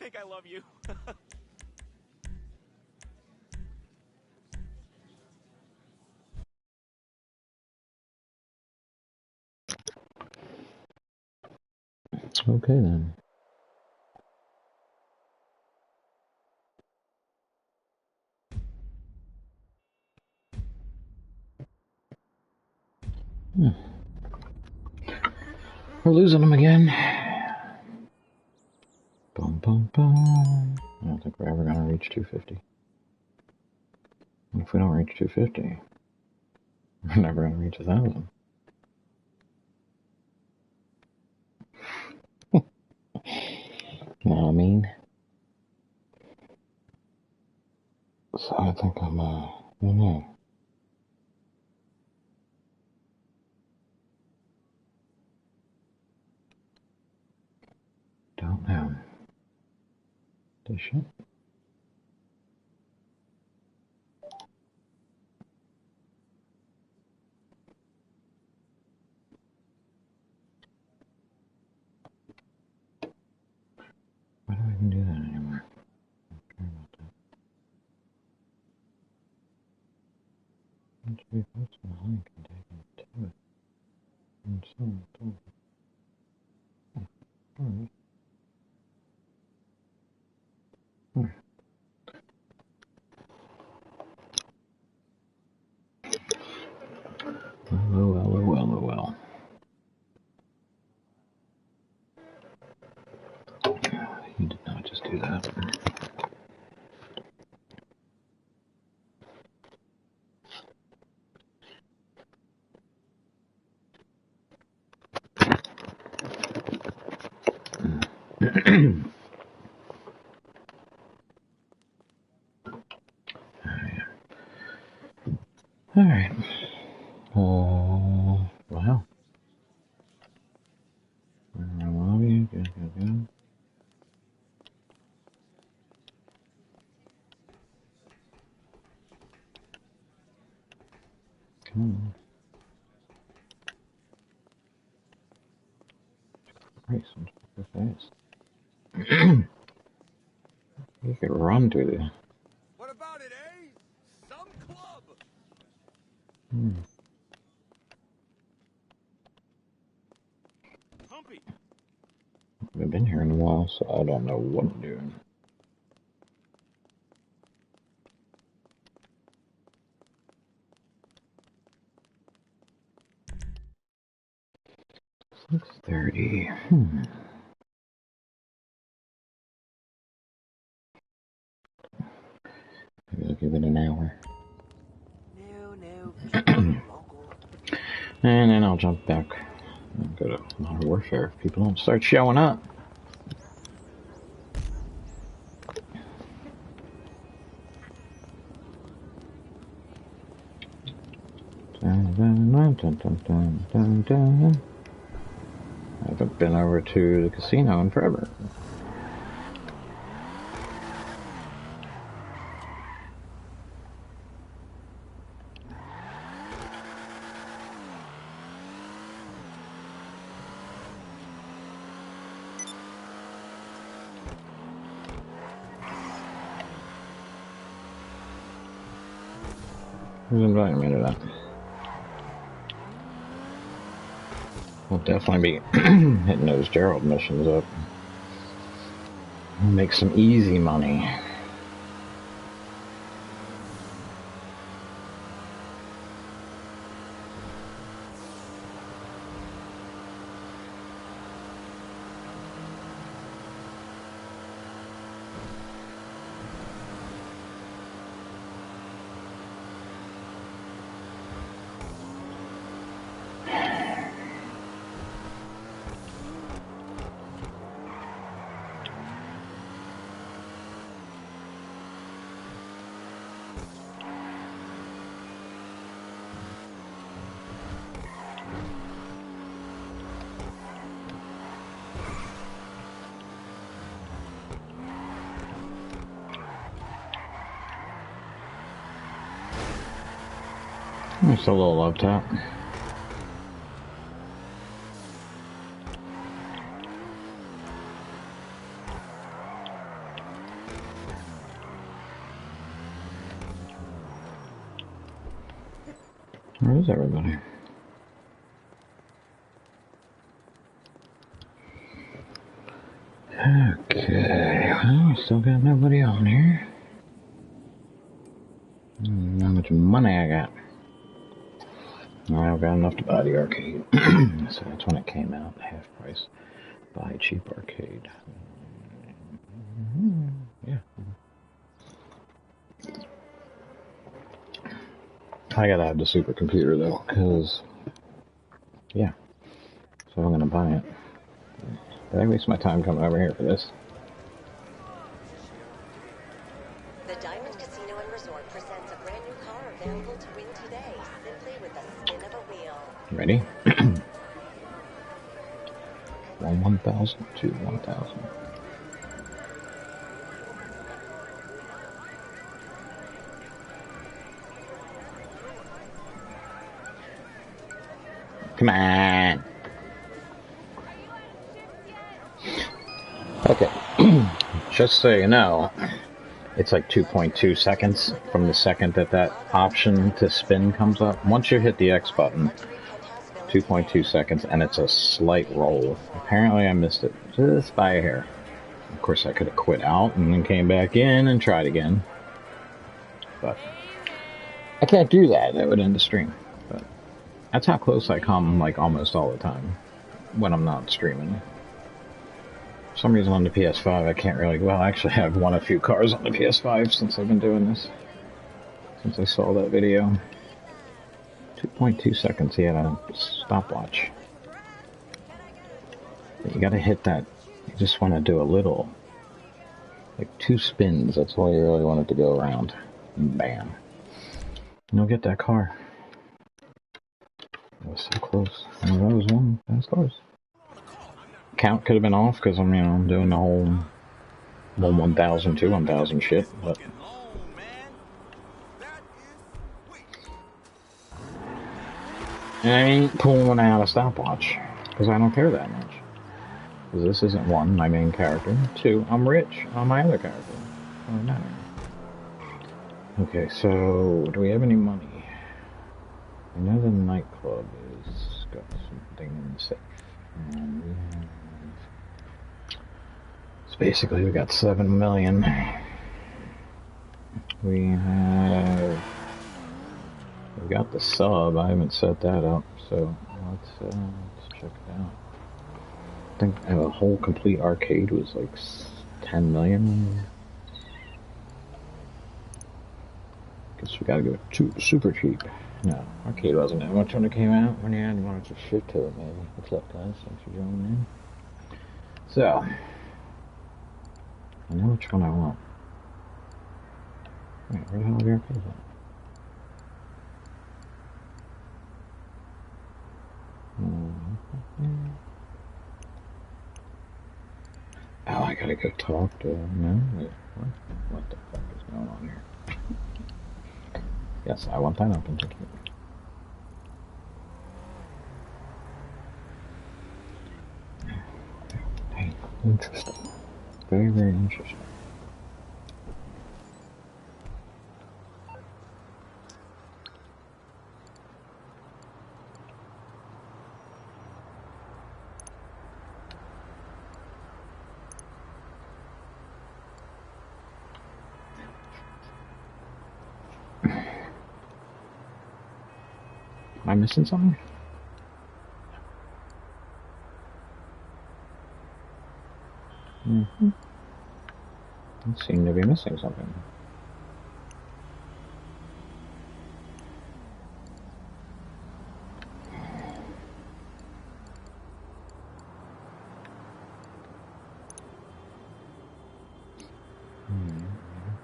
think I love you. Okay then. We're losing them again. Boom, boom, boom. I don't think we're ever going to reach 250. And if we don't reach 250, we're never going to reach 1,000. You know what I mean? So I think I'm, I don't know. Don't know. They should. Why do I even do that anymore? I'm sorry about that. Once we post a link and take them to it. And so on. Alright. Well. He did not just do that. Alright. Wow. I love you. Good. Come on. Christ, I'm so fast. You could run through the... What about it, eh? Some club. Humpy. I've been here in a while, so I don't know what I'm doing. $6:30. Maybe I'll give it an hour. No. And then I'll jump back and go to Modern Warfare if people don't start showing up. I haven't been over to the casino in forever. Who's inviting me to that? We'll definitely be hitting those Gerald missions up. We'll make some easy money. Just a little love tap. Where is everybody? Okay, well, still got nobody on here. How much money I got? I've got enough to buy the arcade. So that's when it came out, half price. Buy cheap arcade. Yeah. I gotta have the supercomputer though, because, yeah. So I'm gonna buy it. Did I waste my time coming over here for this? The Diamond Casino and Resort presents a brand new car available to win today, simply with the spin of a wheel. Ready? 1,000 to 1,000. Come on. Okay. Just so you know, it's like 2.2 seconds from the second that option to spin comes up. Once you hit the X button, 2.2 seconds, and it's a slight roll. Apparently I missed it just by a hair. Of course, I could have quit out and then came back in and tried again. But I can't do that. That would end the stream. But that's how close I come, like, almost all the time when I'm not streaming. For some reason on the PS5 I can't really... Well, actually I've won a few cars on the PS5 since I've been doing this. Since I saw that video. 2.2 seconds, he had a stopwatch. But you gotta hit that... You just want to do a little... Like 2 spins, that's all you really want it to go around. And bam. And you'll get that car. That was so close. I mean, that was one. That was close. Count could have been off because I'm, I'm doing the whole 1,000 to 1,000 shit, but and I ain't pulling out a stopwatch because I don't care that much. Because this isn't 1, my main character. 2, I'm rich on my other character. Doesn't matter. Okay, so do we have any money? I know the nightclub is got something in the safe. And we have... So basically we got 7 million. We got the sub, I haven't set that up, so let's check it out. I think a whole complete arcade was like 10 million. Guess we gotta go super cheap. No, arcade wasn't that much when it came out. When you had one of shit to it, maybe. What's up, guys? Thanks for joining in. So, I know which one I want. Wait, where the hell are the arcades at? Oh, I gotta go talk to... No? Wait, what the fuck is going on here? Yes, I want that open ticket. Hey, interesting. Very, very interesting. Am I missing something? Mm-hmm. I seem to be missing something.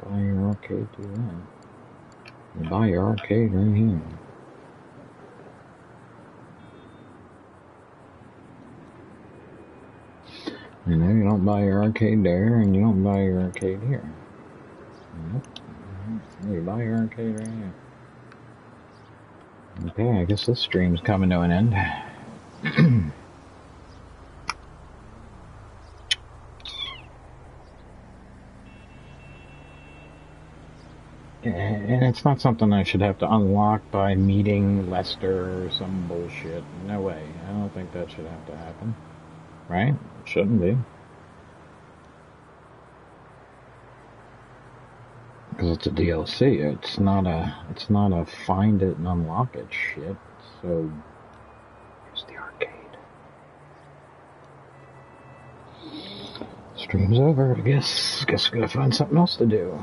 Buy your arcade, do that. Buy your arcade right here. You know, you don't buy your arcade there, and you don't buy your arcade here. Nope. You buy your arcade right here. Okay, I guess this stream's coming to an end. And it's not something I should have to unlock by meeting Lester or some bullshit. No way. I don't think that should have to happen. Right? It shouldn't be. Because it's a DLC. It's not a find it and unlock it shit. So, here's the arcade. Stream's over, I guess. Guess we gotta find something else to do.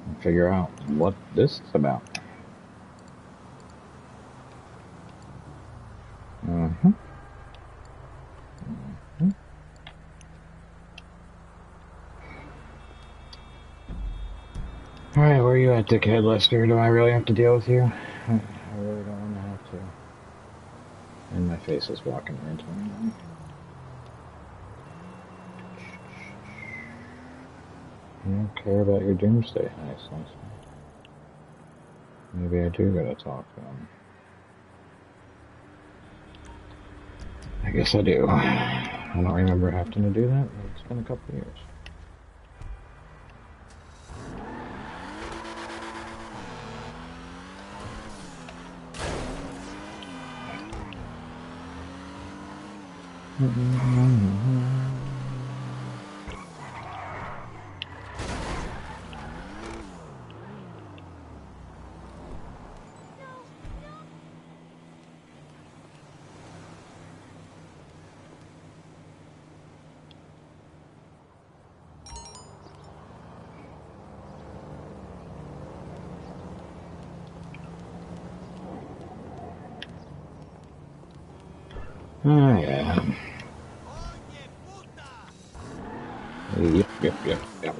And figure out what this is about. Mm-hmm. Mm-hmm. Alright, where are you at, dickhead Lester? Do I really have to deal with you? I really don't want to have to. And my face is walking right into me. I don't care about your doomsday. Nice. Maybe I do gotta talk to him. I guess I do. I don't remember having to do that, but it's been a couple of years. Oh, yeah. Yep.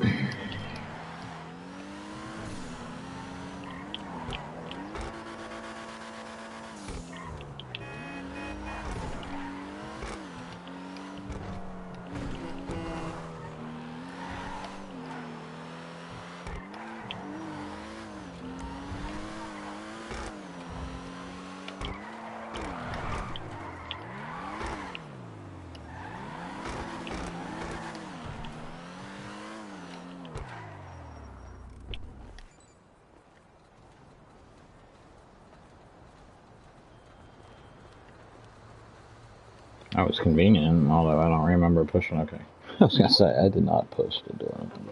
That was convenient, although I don't remember pushing. Okay. I was gonna say, I did not push to do anything.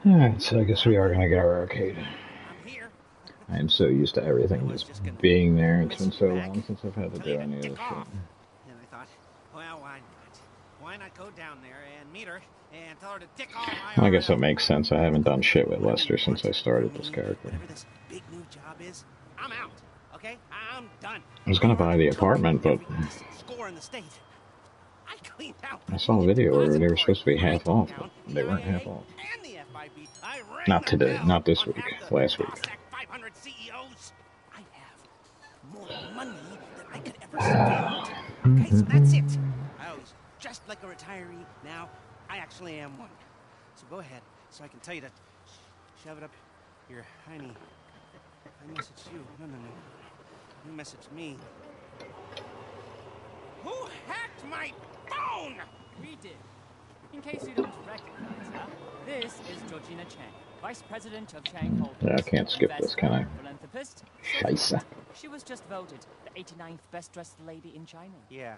Alright, so I guess we are gonna get our arcade. I'm here. I am so used to everything just being there. It's been so long since I've had to do any of this shit. And I thought, well, why not? Why not go down there and meet her and tell her to tick off my I guess that makes sense. I haven't done shit with Lester since I started this character. Whatever this big new job is, I'm out. Okay? I'm done. I was gonna buy the apartment, but Score in the state. I cleaned out. I saw a video where they were supposed to be half off, but they weren't half off. And the FIB. I rang Not today, the bell not this on week, half the last week. Nasdaq 500 CEOs. I have more money than I could ever spend. Okay, so that's it. I was just like a retiree. Now I actually am one. So go ahead, so I can tell you to shove it up your hiney. I message you. No. You message me. Who hacked my phone? We did. In case you don't recognize her, this is Georgina Chang, Vice President of Chang Holdings. Yeah, I can't skip this, can I? Philanthropist. Scheisse. She was just voted the 89th best-dressed lady in China. Yeah.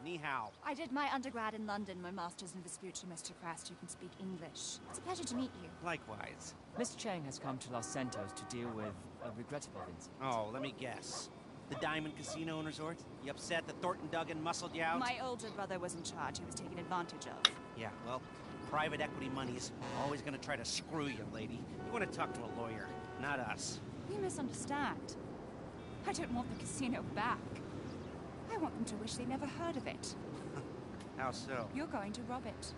Ni hao. I did my undergrad in London, my master's in Vespucci, Mr. Crest. You can speak English. It's a pleasure to meet you. Likewise. Miss Chang has come to Los Santos to deal with a regrettable incident. Oh, let me guess. The Diamond Casino and Resort? You upset that Thornton Duggan muscled you out? My older brother was in charge. He was taken advantage of. Yeah, well, private equity money's always gonna try to screw you, lady. You wanna talk to a lawyer, not us. You misunderstand. I don't want the casino back. I want them to wish they never heard of it. How so? You're going to rob it.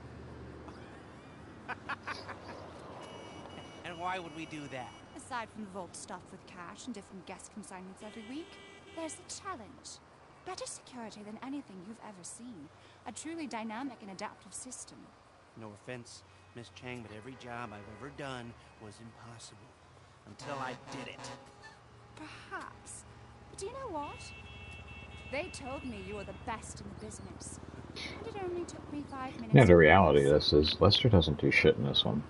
And why would we do that? Aside from the vault stuffed with cash and different guest consignments every week, there's the challenge. Better security than anything you've ever seen. A truly dynamic and adaptive system. No offense, Miss Chang, but every job I've ever done was impossible. Until I did it. Perhaps. But do you know what? They told me you were the best in the business. And it only took me 5 minutes. Yeah, the reality of this is Lester doesn't do shit in this one.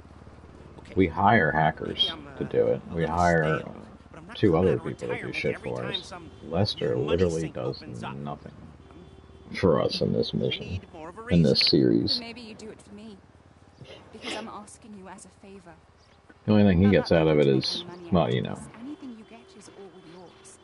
We hire hackers to do it. We hire stale, but I'm not 2 coming other out of people to do retirement shit every for time us. some Lester money literally sink does opens up. nothing for us in this I mission, need more of a in this reason. series. Then maybe you do it for me. Because I'm asking you as a favor. The only thing he I'm gets not out of it looking to is, make any money well, out you of know, this. Anything you get is all yours.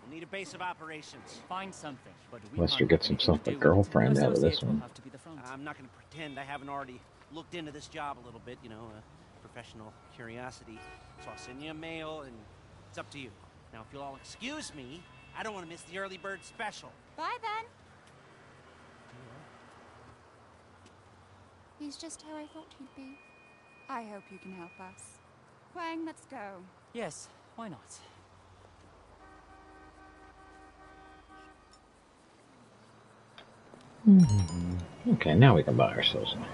We'll need a base of operations. Find something, but we Lester can't gets have anything himself to a do with it. girlfriend out of this Associates will one. have to be the front. I'm not going to pretend I haven't already looked into this job a little bit, you know, professional curiosity. So I'll send you a mail, and it's up to you. Now, if you'll all excuse me, I don't want to miss the early bird special. Bye then. He's just how I thought he'd be. I hope you can help us. Wang, let's go. Yes, why not? Okay, now we can buy ourselves one.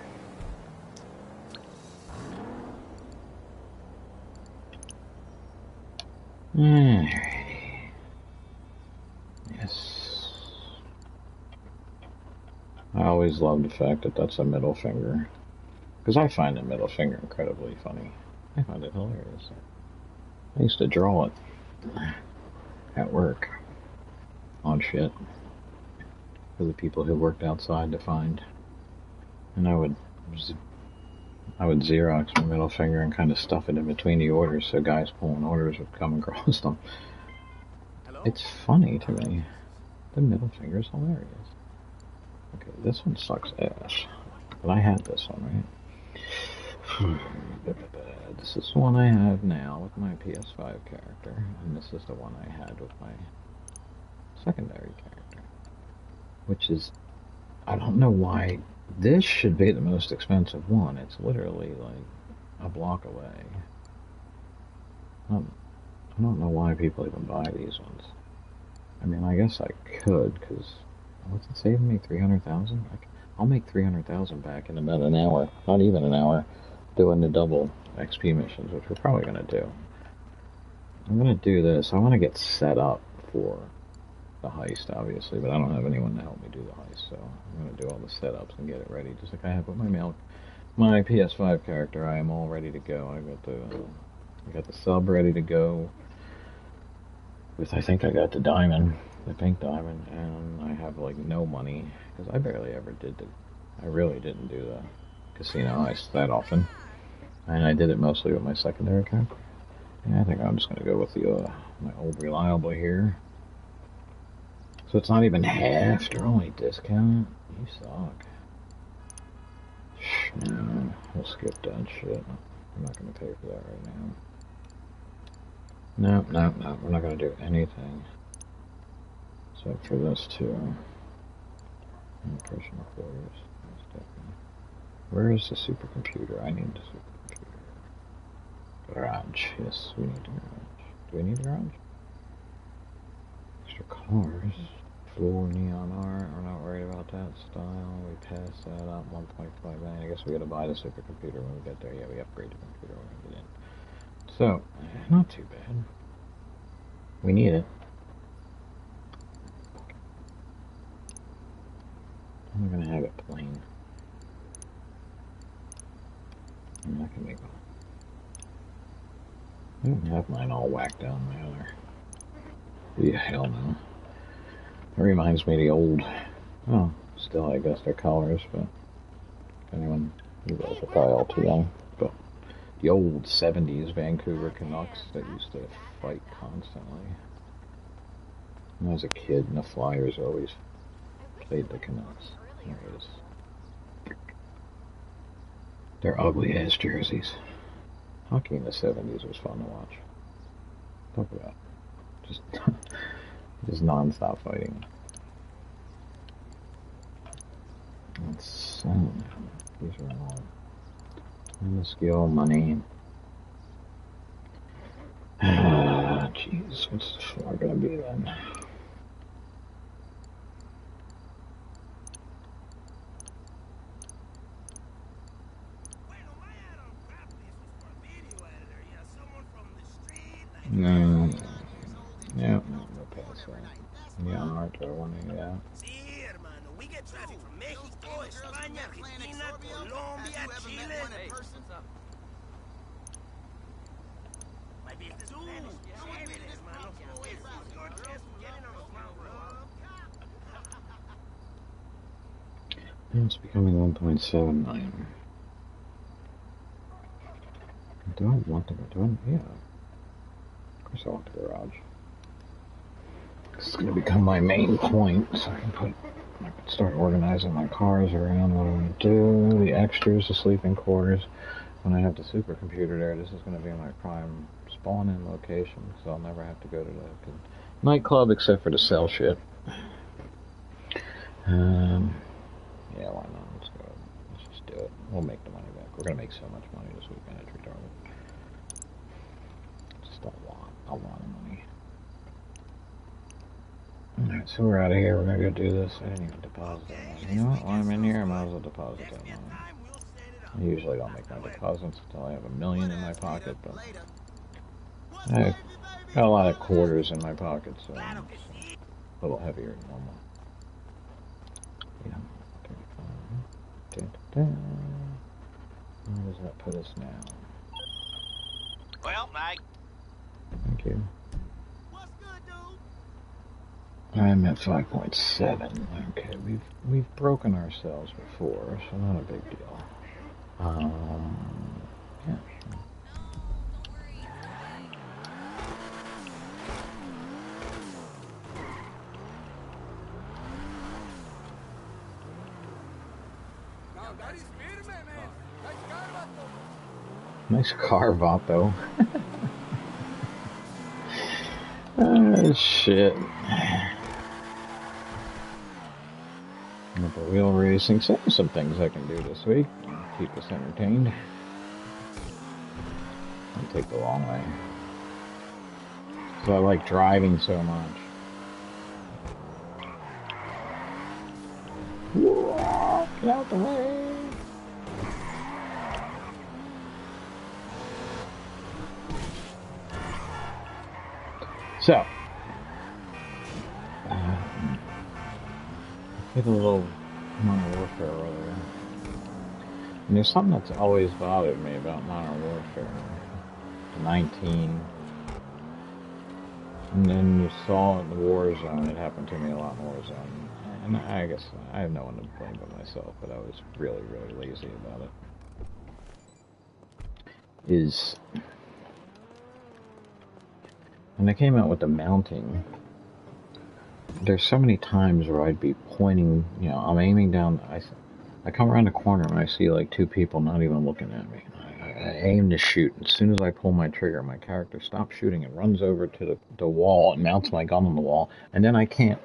Alrighty. Yes. I always love the fact that that's a middle finger. Because I find the middle finger incredibly funny. I find it hilarious. I used to draw it at work on shit for the people who worked outside to find. And I would Xerox my middle finger and kind of stuff it in between the orders so guys pulling orders would come across them. Hello? It's funny to me. The middle finger is hilarious. Okay, this one sucks ass. But I had this one, right? This is the one I have now with my PS5 character, and this is the one I had with my secondary character. Which is, I don't know why, this should be the most expensive one. It's literally like a block away. I don't know why people even buy these ones. I mean, I guess I could, because what's it saving me? 300,000? I'll make 300,000 back in about an hour, not even an hour, doing the double XP missions, which we're probably going to do. I'm going to do this. I want to get set up for the heist, obviously, but I don't have anyone to help me do the heist, so I'm going to do all the setups and get it ready, just like I have with my PS5 character. I am all ready to go. I got the sub ready to go. I think I got the diamond, the pink diamond, and I have like no money because I barely ever I really didn't do the casino heist that often, and I did it mostly with my secondary character. And I think I'm just gonna go with the my old reliable here. So it's not even half. They're only discount. You suck. No, we'll skip that shit. I'm not gonna pay for that right now. No, we're not going to do anything. Except for this too. And personal quarters. Where is the supercomputer? I need the supercomputer. Garage. Yes, we need the garage. Do we need the garage? Extra cars. Floor neon art. We're not worried about that style. We passed that up. 1.5 million. I guess we got to buy the supercomputer when we get there. Yeah, we upgrade the computer when we get in. So, not too bad. We need it. I'm gonna have it plain. I'm not gonna make one. I don't have mine all whacked down my other. Yeah, hell no. It reminds me of the old. Oh, still, I guess they're colors, but anyone, you guys are probably all too young. But the old 70s Vancouver Canucks that used to fight constantly. When I was a kid, and the Flyers always played the Canucks. There it is. They're ugly ass jerseys. Hockey in the 70s was fun to watch. Talk about just non-stop fighting. Let's these are all skill, money. Jeez, what's the floor gonna be then? No. Yeah, no pass that. Yeah, art or one, yeah. We get traffic from Mexico, España, Argentina, Colombia, Chile. Hey, what's up? My business is chévere, hermano. It's your chance to get in on the front row. It's becoming 1.79. Do I want to go? Yeah. Of course I want the garage. This is going to become my main point, so I can start organizing my cars around what I want to do, the extras, the sleeping quarters. When I have the supercomputer there, this is going to be my prime spawn-in location, so I'll never have to go to the nightclub except for to sell shit. Yeah, why not? Let's go. Let's just do it. We'll make the money back. We're going to make so much money this weekend, it's retarded. Just a lot of money. Alright, so we're out of here. We're going to go do this. I didn't even deposit that money. You know what? While I'm in here, I might as well deposit that money. I usually don't make my deposits until I have $1 million in my pocket, but I've got a lot of quarters in my pocket, so it's a little heavier than normal. Yeah. Where does that put us now? Well, Mike. Thank you. What's good, dude? I'm at 5.7. Okay, we've broken ourselves before, so not a big deal. Yeah. Nice car, Vato. Oh, shit. Upper wheel racing. So there's some things I can do this week. Keep us entertained. I'll take the long way. Because I like driving so much. Whoa, get out the way. So, did a little Modern Warfare earlier. And there's something that's always bothered me about Modern Warfare. 19. And then you saw in the Warzone, it happened to me a lot in Warzone. And I guess I have no one to blame but myself, but I was really, really lazy about it. When I came out with the mounting, there's so many times where I'd be pointing, you know, I'm aiming down, I come around the corner and I see like two people not even looking at me. I aim to shoot. As soon as I pull my trigger, my character stops shooting and runs over to the wall and mounts my gun on the wall, and then I can't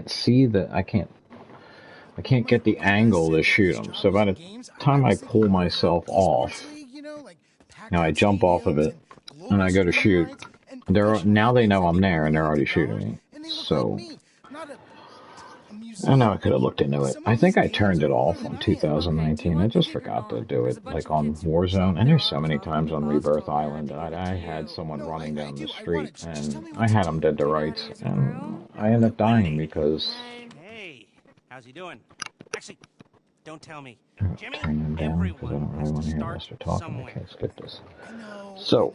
see I can't get the angle to shoot them. So by the time I pull myself off, now I jump off of it and I go to shoot. Now they know I'm there and they're already shooting me. So I know I could have looked into it. I think I turned it off on 2019. I just forgot to do it, like on Warzone. And there's so many times on Rebirth Island I had someone running down the street and I had them dead to rights, and I ended up dying because. Hey, how's he doing? Actually, don't tell me. Jimmy, Turn them down because I don't really want to hear Lester talking. I can't skip this. So.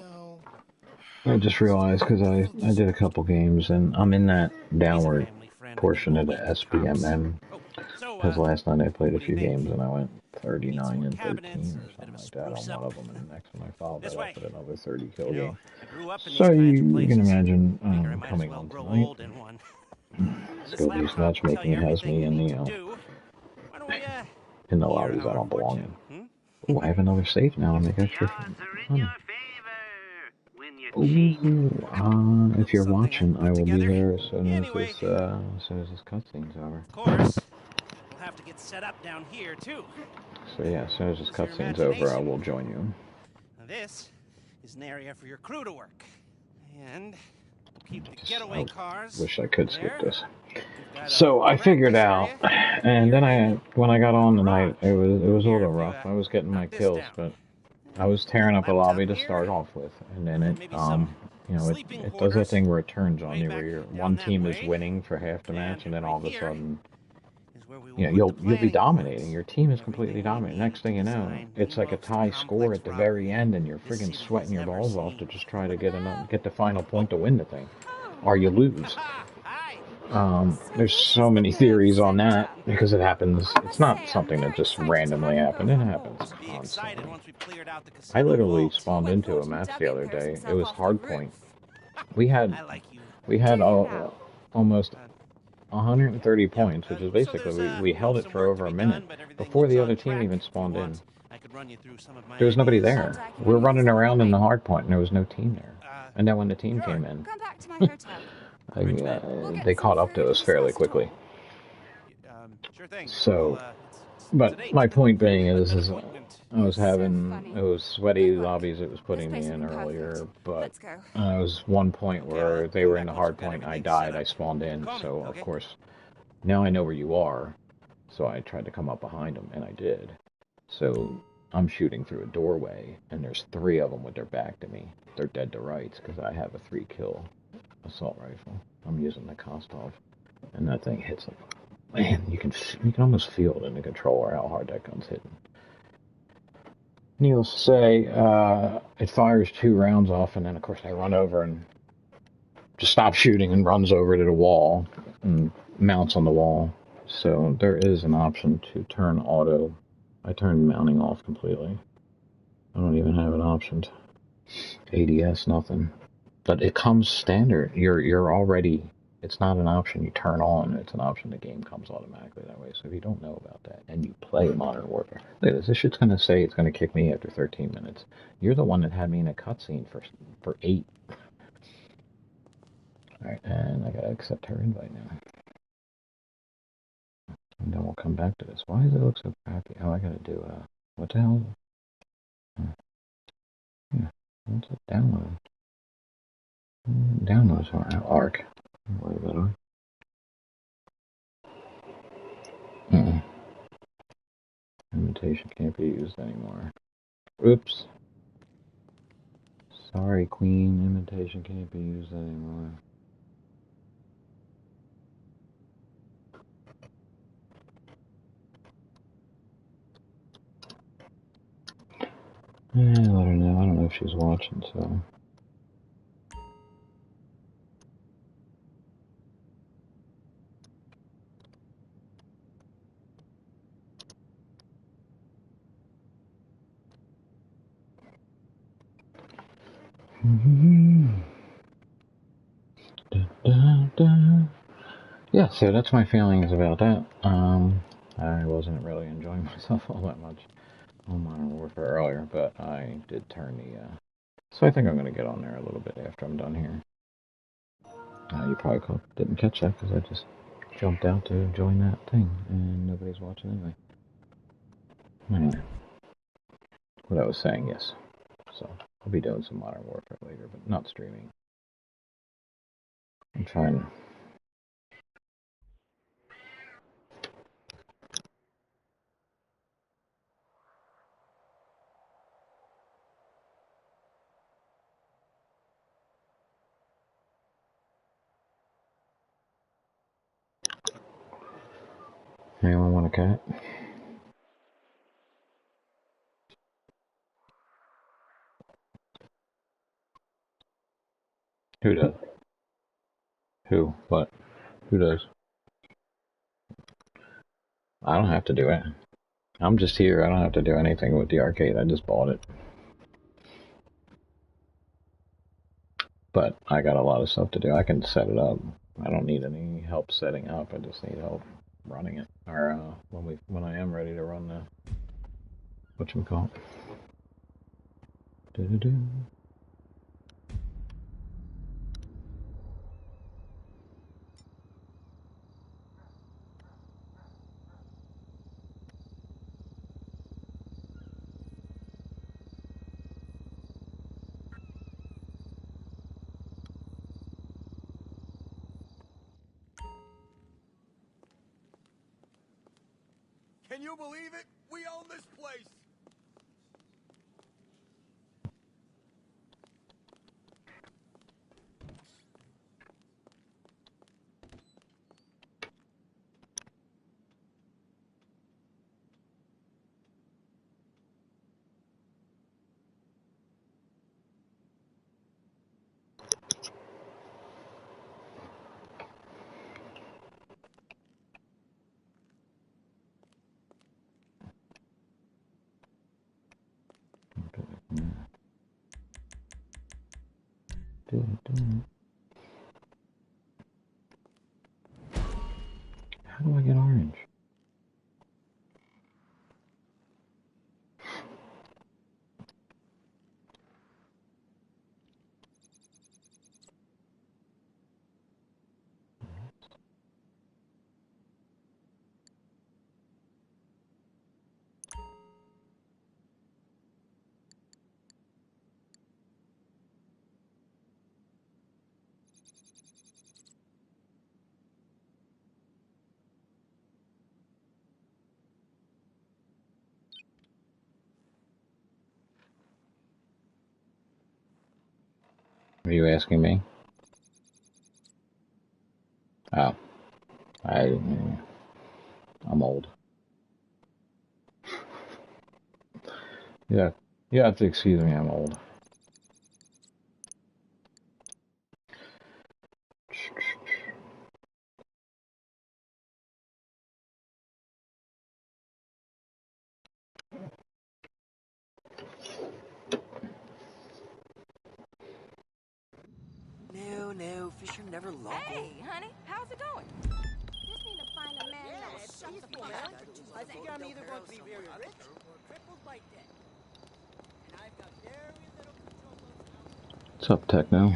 I just realized because I did a couple games and I'm in that downward portion of the SBMM. Because last night I played a few games and I went 39 and 13 or something like that on one of them, and the next one I followed that up with another 30 kill game. So you can imagine coming on tonight. Skill based matchmaking has me in the lobbies I don't belong in. Oh, I have another save now to make extra money. Ooh, if you're watching, I will be there as soon as this cutscene's over. Of course, we'll have to get set up down here too. So yeah, as soon as this cutscene's over, I will join you. This is an area for your crew to work, and keep the getaway cars. Wish I could skip this. So I figured out, and then when I got on tonight, it was a little rough. I was getting my kills, but I was tearing up a lobby to start off with, and then it does that thing where it turns on you, where one team is winning for half the match, and then all of a sudden where we will You know, put you'll the be planning dominating. boards. Your team is Everything completely we dominating. need Next thing to you know, design it's like a Wingrove's tie score complex at the very property end, and you're this friggin' city sweating has your never balls off to seen. just try to get the final point to win the thing, or you lose. Hi. So There's this so is the many Nerve theories on that Center. because it happens. I It's must not say, I'm something that very just excited to have randomly you happened. both It on happens board. Be excited constantly. once we've cleared out the I casino literally vault. spawned When into a Thornton match the W. other throws day. It himself was off the hardpoint. roof. We had I like you. Do now. almost Uh, 130 yeah. points, which is So basically there's we you know, held it some for work to over be a minute done, but everything before looks the on other team track. even If you spawned in. want, I could run you through some of my There was nobody ideas. Sounds there. like you We're and me running some around in the time. hard point, and there was no team there. And then when the team Sure. came in, Come back to my hotel. Rich man. We'll get they some caught up food to and us fairly discuss it quickly. all. Sure thing. Well, So, it's but a date. my point being An is appointment. I was You're so having funny. it was sweaty Good luck. lobbies it was This putting me place will in be earlier, perfect. but Let's go. it was one point Okay, I'll where they come were back in the once hard we've got point. I everything died. set I up. spawned in, Call me, so of okay? course now I know where you are. So I tried to come up behind them, and I did. So I'm shooting through a doorway, and there's 3 of them with their back to me. They're dead to rights because I have a 3-kill assault rifle. I'm using the Kostov, and that thing hits like, man, you can almost feel it in the controller how hard that gun's hitting. Needless to say, it fires 2 rounds off, and then of course I run over and just stops shooting and runs over to the wall and mounts on the wall. So there is an option to turn auto. I turned mounting off completely. I don't even have an option to ADS, nothing. But it comes standard. You're already. It's not an option you turn on. It's an option the game comes automatically that way. So if you don't know about that and you play Modern Warfare, look at this. This shit's gonna say it's gonna kick me after 13 minutes. You're the one that had me in a cutscene for 8. All right, and I gotta accept her invite now. And then we'll come back to this. Why does it look so crappy? Oh, I gotta do what the hell? Yeah, what's it download? Downloads are ARC. Don't worry about ARC. Invitation can't be used anymore. Oops. Sorry, Queen. Invitation can't be used anymore. Let her know. I don't know if she's watching, so. Da, da, da. Yeah, so that's my feelings about that. I wasn't really enjoying myself all that much on Modern Warfare earlier, but I did turn the, so I think I'm going to get on there a little bit after I'm done here. You probably didn't catch that because I just jumped out to join that thing, and nobody's watching anyway. Anyway, what I was saying, yes. So, I'll be doing some Modern Warfare later, but not streaming. I'm trying to... Anyone want a cat? Who does? Who? What? Who does? I don't have to do it. I'm just here. I don't have to do anything with the arcade. I just bought it. But I got a lot of stuff to do. I can set it up. I don't need any help setting up. I just need help running it. Or when I am ready to run the whatchamacallit. Do-do-do. Can you believe it? We own this place! How do I get orange? Are you asking me? Oh, I'm old. Yeah, you have to excuse me, I'm old. No, fish are never local. Hey, honey, how's it going? Just need to find a man that'll shut the fuck up. I think I'm either going to be very rich or crippled by debt. And I've got very little control. What's up, Techno?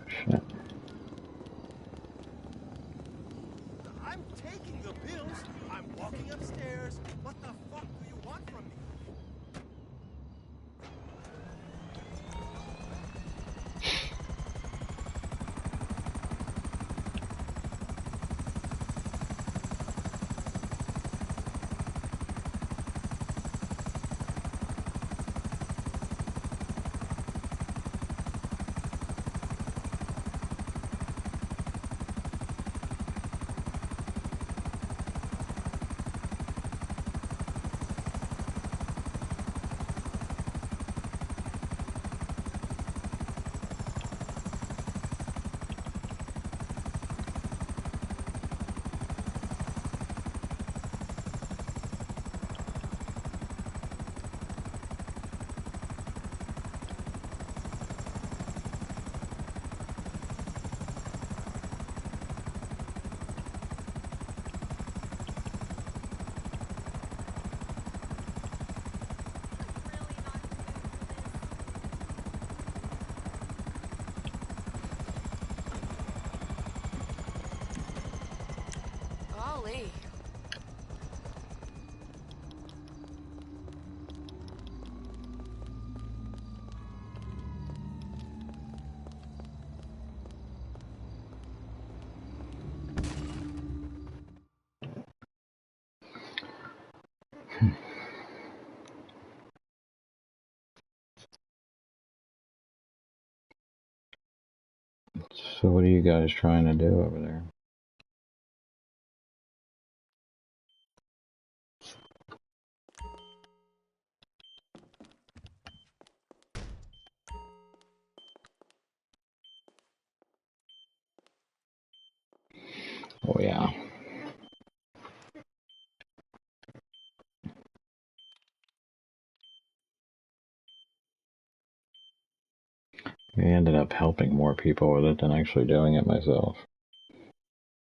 Shit. I'm taking the bills. I'm walking upstairs. What the fuck do you want from me? Golly. So what are you guys trying to do over there? Oh yeah. I ended up helping more people with it than actually doing it myself.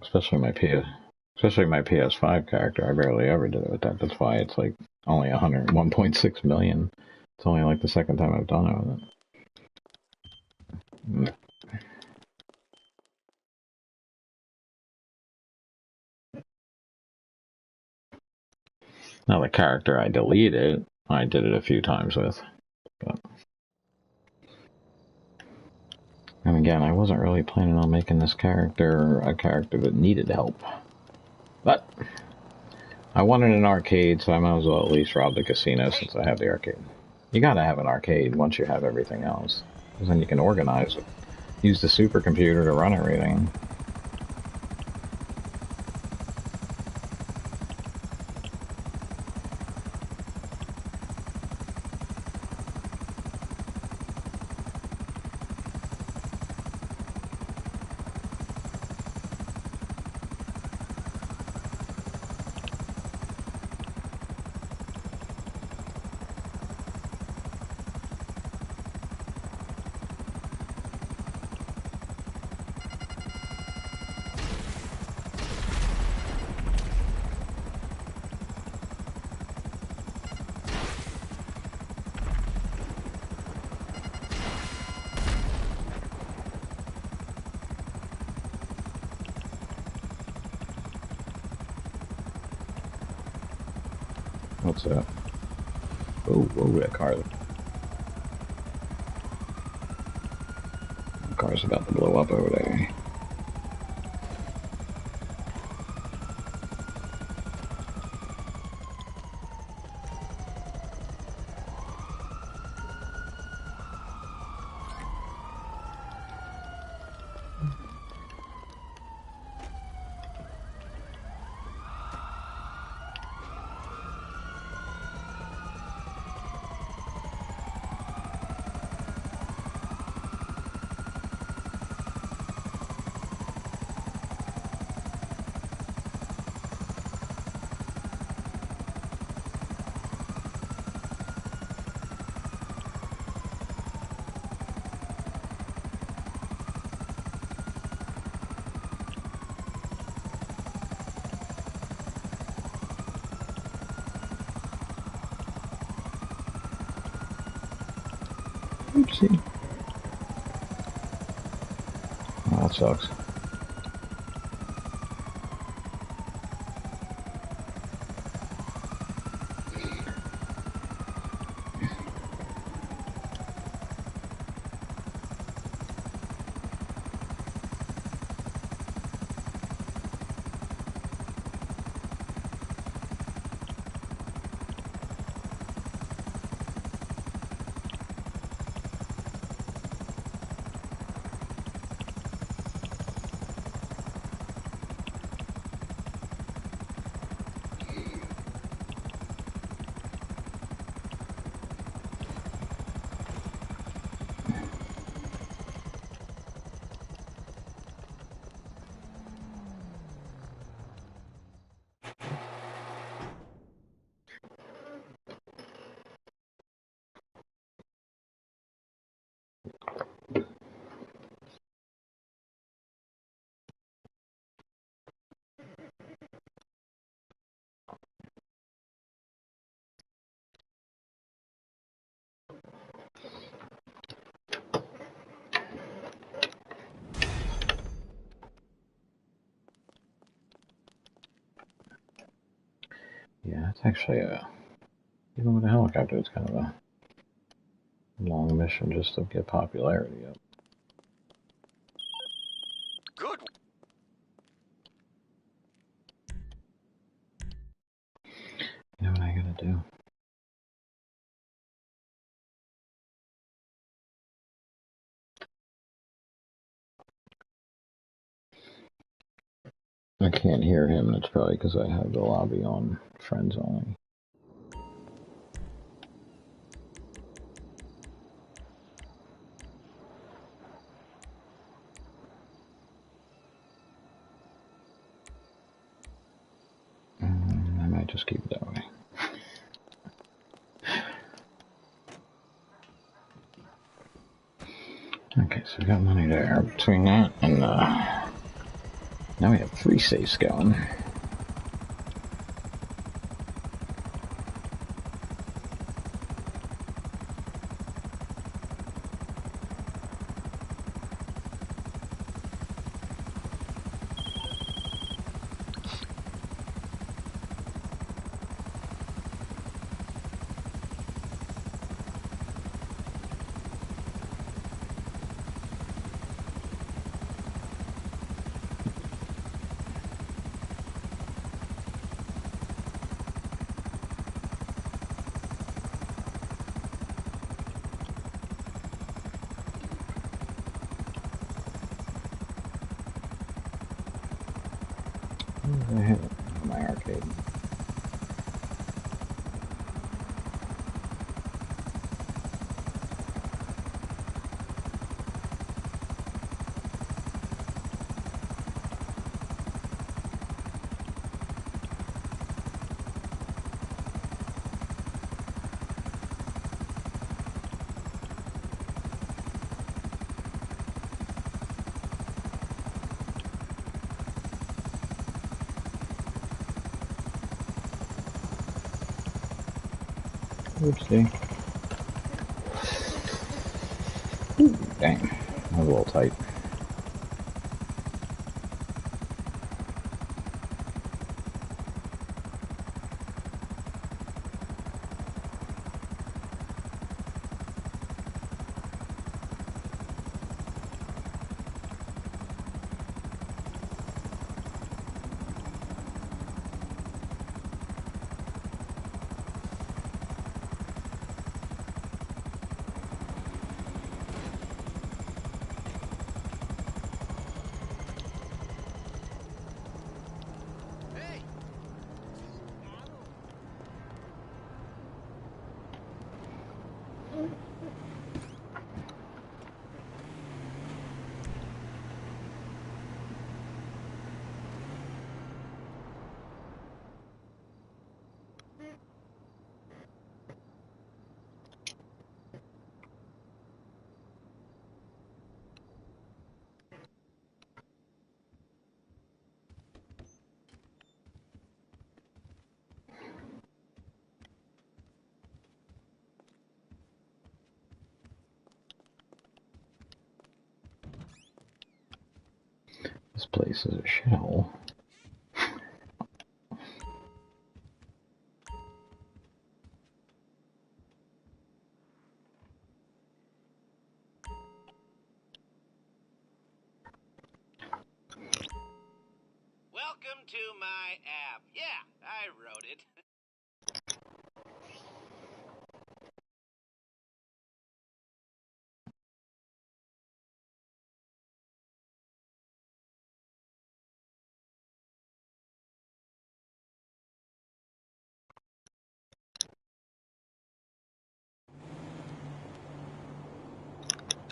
Especially my PS5 character. I barely ever did it with that. That's why it's like only 1.6 million. It's only like the second time I've done it with it. Now the character I deleted, I did it a few times with. But... And again, I wasn't really planning on making this character a character that needed help. But I wanted an arcade, so I might as well at least rob the casino since I have the arcade. You gotta have an arcade once you have everything else. Because then you can organize it. Use the supercomputer to run everything. What's that? Oh, whoa, that car. The car's about to blow up over there. Oopsie. Oh, that sucks. Yeah, it's actually even with a helicopter, it's kind of a long mission just to get popularity up. Good. You know what I gotta do? I can't hear him, and it's probably because I have the lobby on friends only. I might just keep it that way. Okay, so we got money there. Between that and now we have 3 safes going. I have it in my arcade. Oopsie. Ooh, dang. That was a little tight. place is a shell. Welcome to my app. Yeah, I wrote it.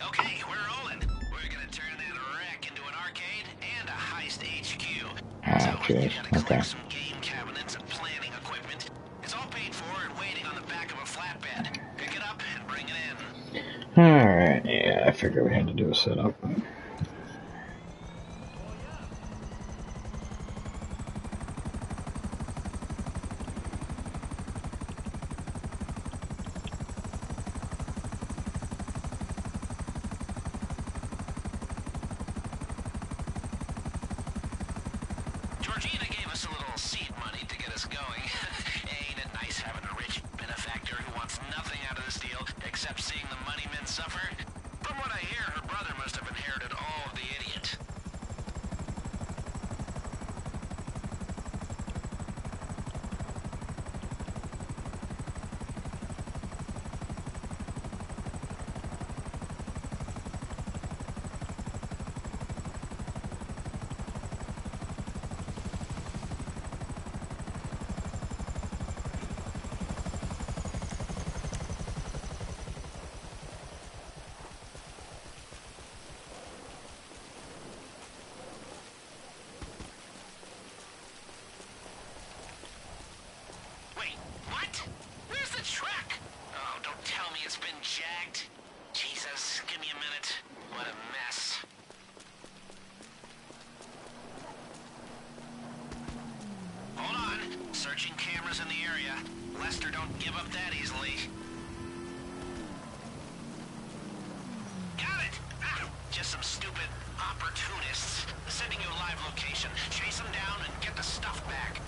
Okay, we're rolling. We're gonna turn that wreck into an arcade and a heist HQ. Oh, jeez. Gotta Okay. some game cabinets and planning equipment. It's all paid for and waiting on the back of a flatbed. Pick it up and bring it in. Alright, yeah, I figured we had to do a setup. Georgina gave us a little seed money to get us going. Ain't it nice having a rich benefactor who wants nothing out of this deal except seeing the money men suffer? From what I hear, her brother must have inherited all of the idiot. Wait, what? Where's the truck? Oh, don't tell me it's been jacked. Jesus, give me a minute. What a mess. Hold on. Searching cameras in the area. Lester don't give up that easily. Got it! Ah, just some stupid opportunists. Sending you a live location. Chase them down and get the stuff back.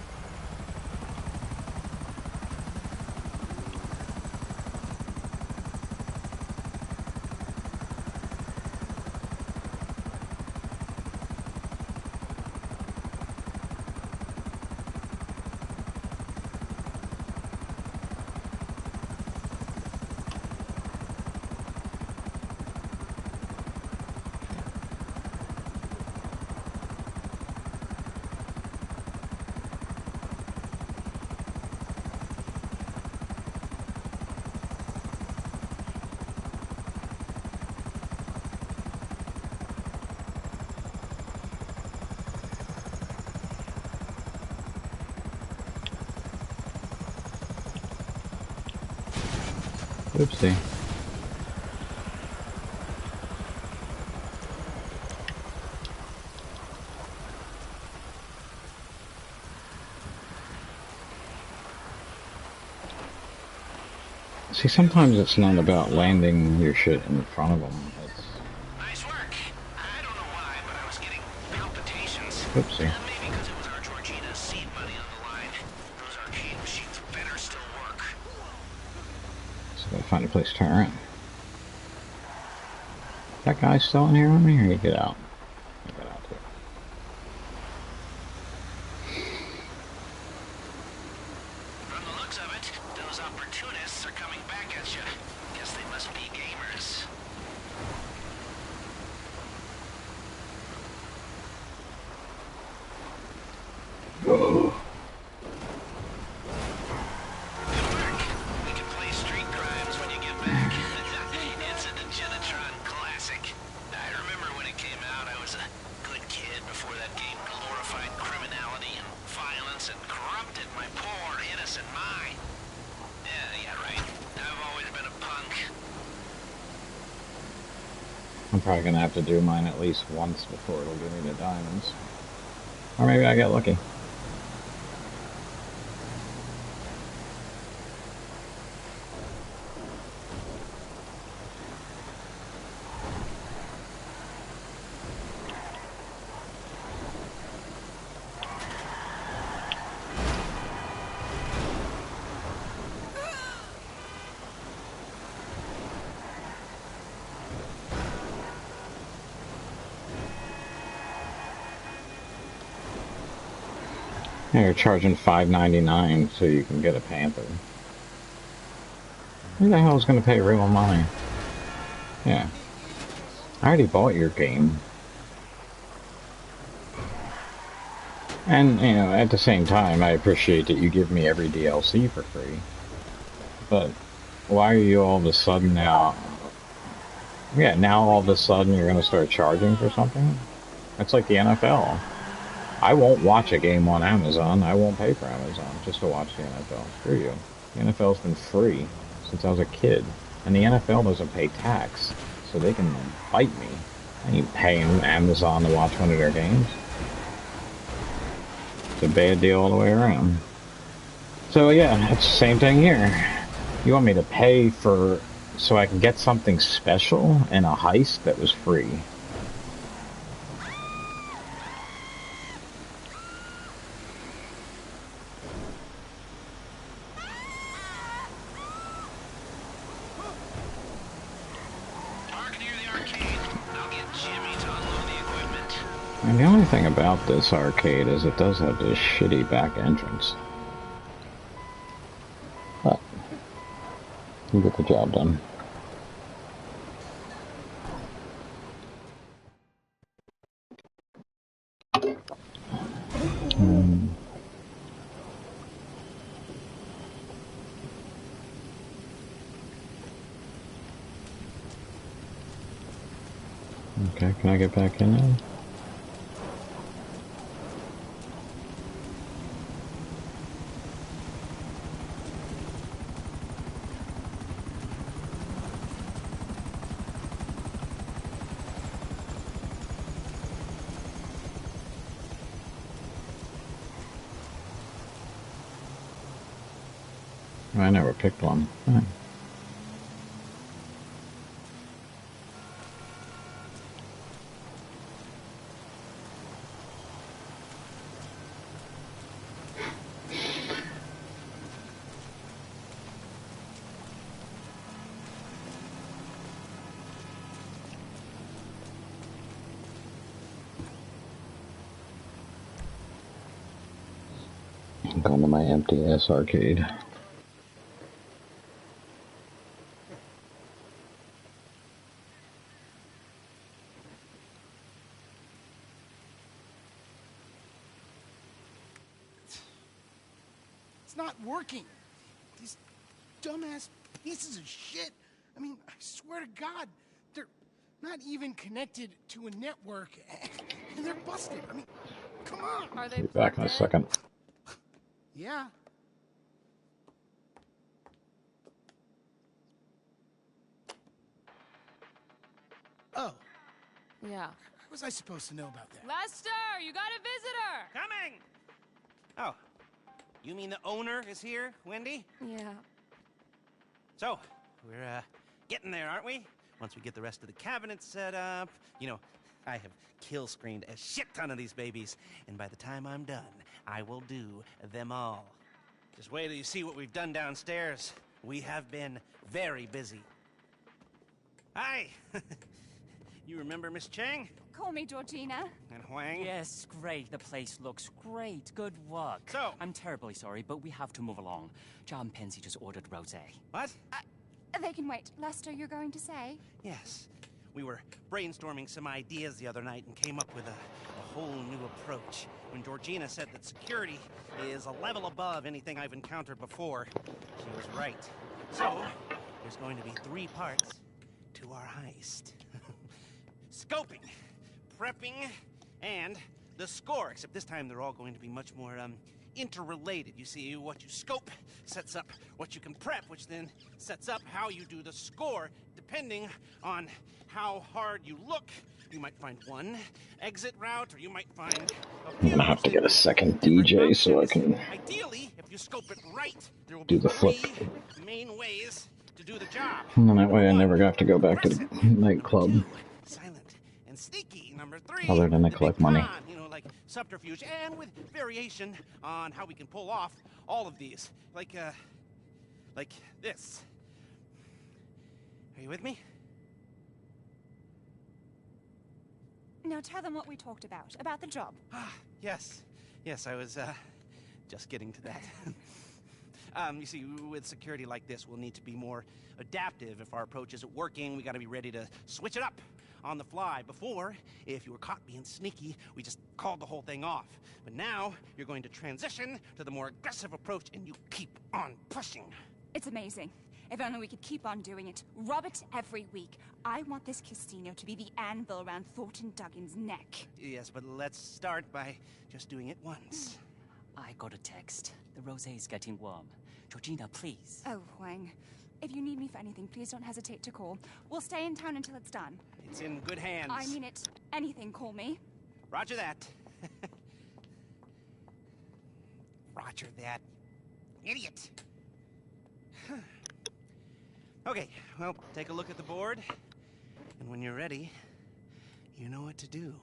Oopsie. See, sometimes it's not about landing your shit in front of them. It's... Nice work. I don't know why, but I was getting palpitations. Oopsie. Maybe because it was our Georgina's seed money on the line. Those arcade machines better still work. So gotta find a place to turn around. That guy's still in here on me, or you get out? You get out too. From the looks of it, those opportunists are coming back at you. Guess they must be gamers. Good work. We can play Street Crimes when you get back. It's a Genitron classic. I remember when it came out, I was a good kid before that game glorified criminality and violence and corrupted my poor, innocent mind. Yeah, right. I've always been a punk. I'm probably gonna have to do mine at least once before it'll give me the diamonds. Or maybe I get lucky. You're charging $5.99 so you can get a Panther. Who the hell is going to pay real money? Yeah. I already bought your game. And, you know, at the same time, I appreciate that you give me every DLC for free. But why are you all of a sudden now... Yeah, now all of a sudden you're going to start charging for something? That's like the NFL. I won't watch a game on Amazon. I won't pay for Amazon just to watch the NFL. Screw you. The NFL's been free since I was a kid. And the NFL doesn't pay tax, so they can fight me. I ain't paying Amazon to watch one of their games. It's a bad deal all the way around. So yeah, it's the same thing here. You want me to pay for... so I can get something special in a heist that was free. And the only thing about this arcade is it does have this shitty back entrance. But you get the job done. Okay, can I get back in now? I never picked one. Huh. I'm going to my empty ass arcade. It's not working. These dumbass pieces of shit. I mean, I swear to God, they're not even connected to a network, and they're busted. I mean, come on. Are they Be back in a second. Yeah. Oh, Yeah. what was I supposed to know about that? Lester, you got a visitor! Coming! Oh, you mean the owner is here, Wendy? Yeah. So, we're, getting there, aren't we? Once we get the rest of the cabinet set up, you know, I have kill screened a shit ton of these babies, and by the time I'm done, I will do them all. Just wait till you see what we've done downstairs. We have been very busy. Hi! You remember Miss Chang? Call me Georgina. And Huang? Yes, great. The place looks great. Good work. So- I'm terribly sorry, but we have to move along. John Pensy just ordered rosé. What? They can wait. Lester, you're going to say? Yes. We were brainstorming some ideas the other night and came up with a whole new approach. When Georgina said that security is a level above anything I've encountered before, she was right. So, there's going to be 3 parts to our heist. Scoping, prepping, and the score. Except this time they're all going to be much more, interrelated. You see, what you scope sets up what you can prep, which then sets up how you do the score, depending on how hard you look. You might find one exit route, or you might find a few. I'm gonna have to get a second DJ so I can Ideally, if you scope it right, there will do be the flip. 3 main ways to do the job. And then that way I Number never 1, have to go back to the aggressive. nightclub. Number 2, silent and sneaky. Number 3, Other than I the collect big money. con, you know, like subterfuge, and with variation on how we can pull off all of these. Like this. Are you with me? Now tell them what we talked about the job. Ah, yes. Yes, I was just getting to that. You see, with security like this, we'll need to be more adaptive. If our approach isn't working, we gotta be ready to switch it up on the fly. Before, if you were caught being sneaky, we just called the whole thing off. But now, you're going to transition to the more aggressive approach, and you keep on pushing. It's amazing. If only we could keep on doing it. Rob it every week. I want this casino to be the anvil around Thornton Duggan's neck. Yes, but let's start by just doing it once. I got a text. The rosé is getting warm. Georgina, please. Oh, Huang. If you need me for anything, please don't hesitate to call. We'll stay in town until it's done. It's in good hands. I mean it. Anything, call me. Roger that. Roger that. Idiot. Okay, well, take a look at the board. And when you're ready, you know what to do.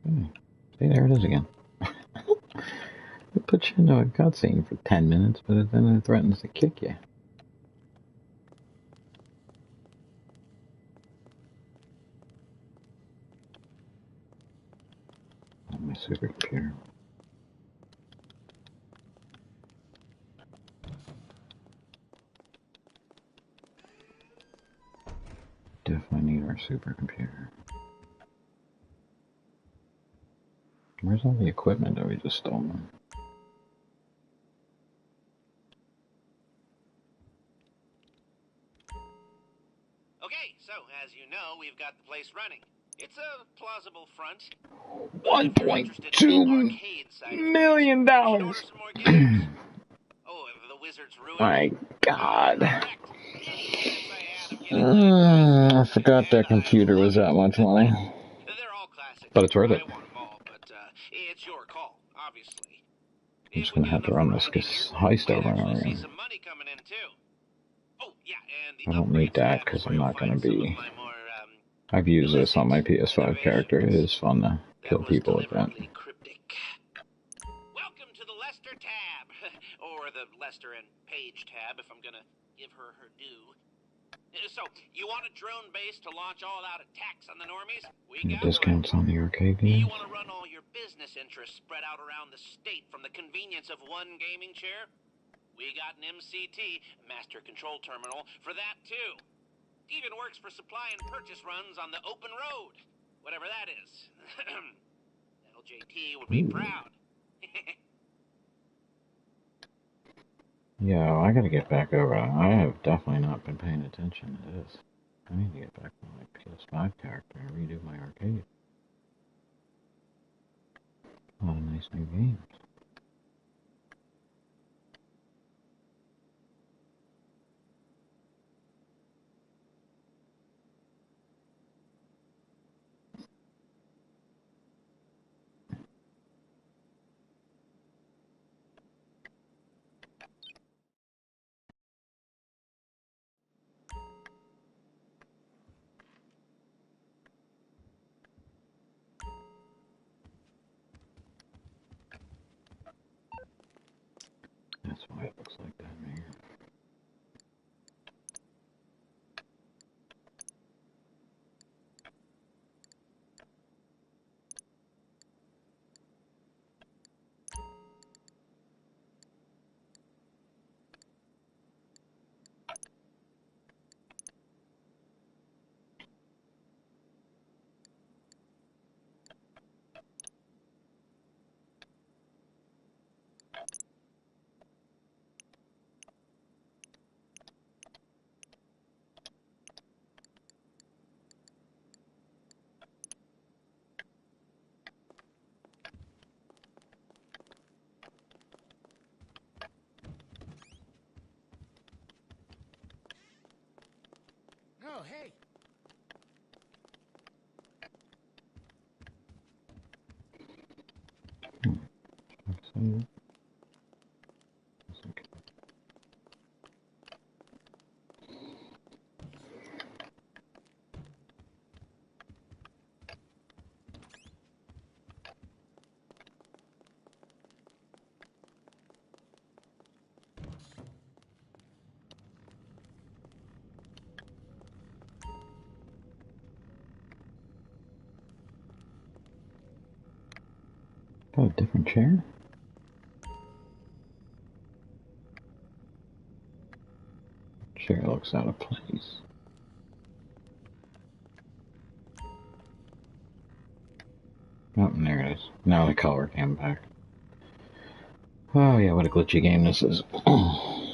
Okay. See, there it is again. It puts you into a cutscene for 10 minutes, but then it threatens to kick you. On my supercomputer. Definitely need our supercomputer. Where's all the equipment that we just stole? Okay, so as you know, we've got the place running. It's a plausible front. $1.2 million. Oh, the Wizard's Ruin. My God. I forgot that computer was that much money. They're all classic. But it's worth it. I want them all, but it's your call, obviously. I'm just gonna have to run this heist over and over again. Some money coming in too. Oh, yeah, and the I don't need that because I'm not gonna be. I've used this on my PS5 character. It is fun to kill people with that. Welcome to the Lester tab, or the Lester and Paige tab, if I'm gonna give her her due. So, you want a drone base to launch all-out attacks on the normies? We got discounts on the arcade You games. want to run all your business interests spread out around the state from the convenience of one gaming chair? We got an MCT, Master Control Terminal, for that too. Even works for supply and purchase runs on the open road. Whatever that is. LJT would be proud. Yeah, I gotta get back over. I have definitely not been paying attention to this. I need to get back to my PS5 character and redo my arcade. A lot of nice new games. That's why it looks like that in here. Oh, hey. So, different chair? Chair looks out of place. Oh, there it is. Now the color came back. Oh yeah, what a glitchy game this is. Now,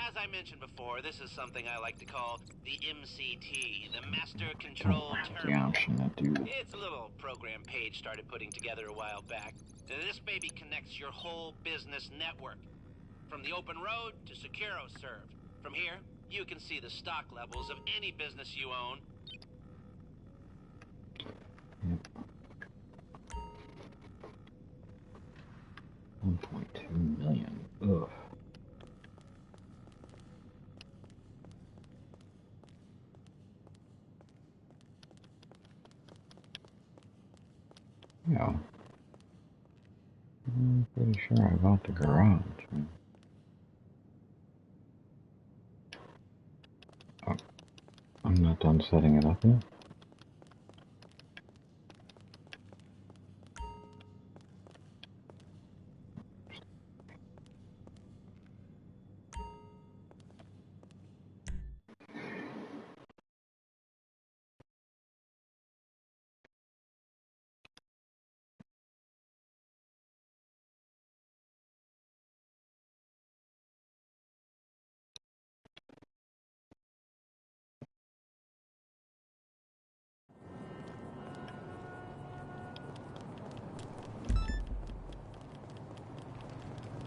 as I mentioned before, this is something I like to call the MCT, the Master Control The Terminal. option to do. It's a little program Paige started putting together a while back. This baby connects your whole business network, from the open road to SecuroServe. From here, you can see the stock levels of any business you own. Yep. 1.2 million. Ugh. Yeah. I'm pretty sure I bought the garage. Oh, I'm not done setting it up yet.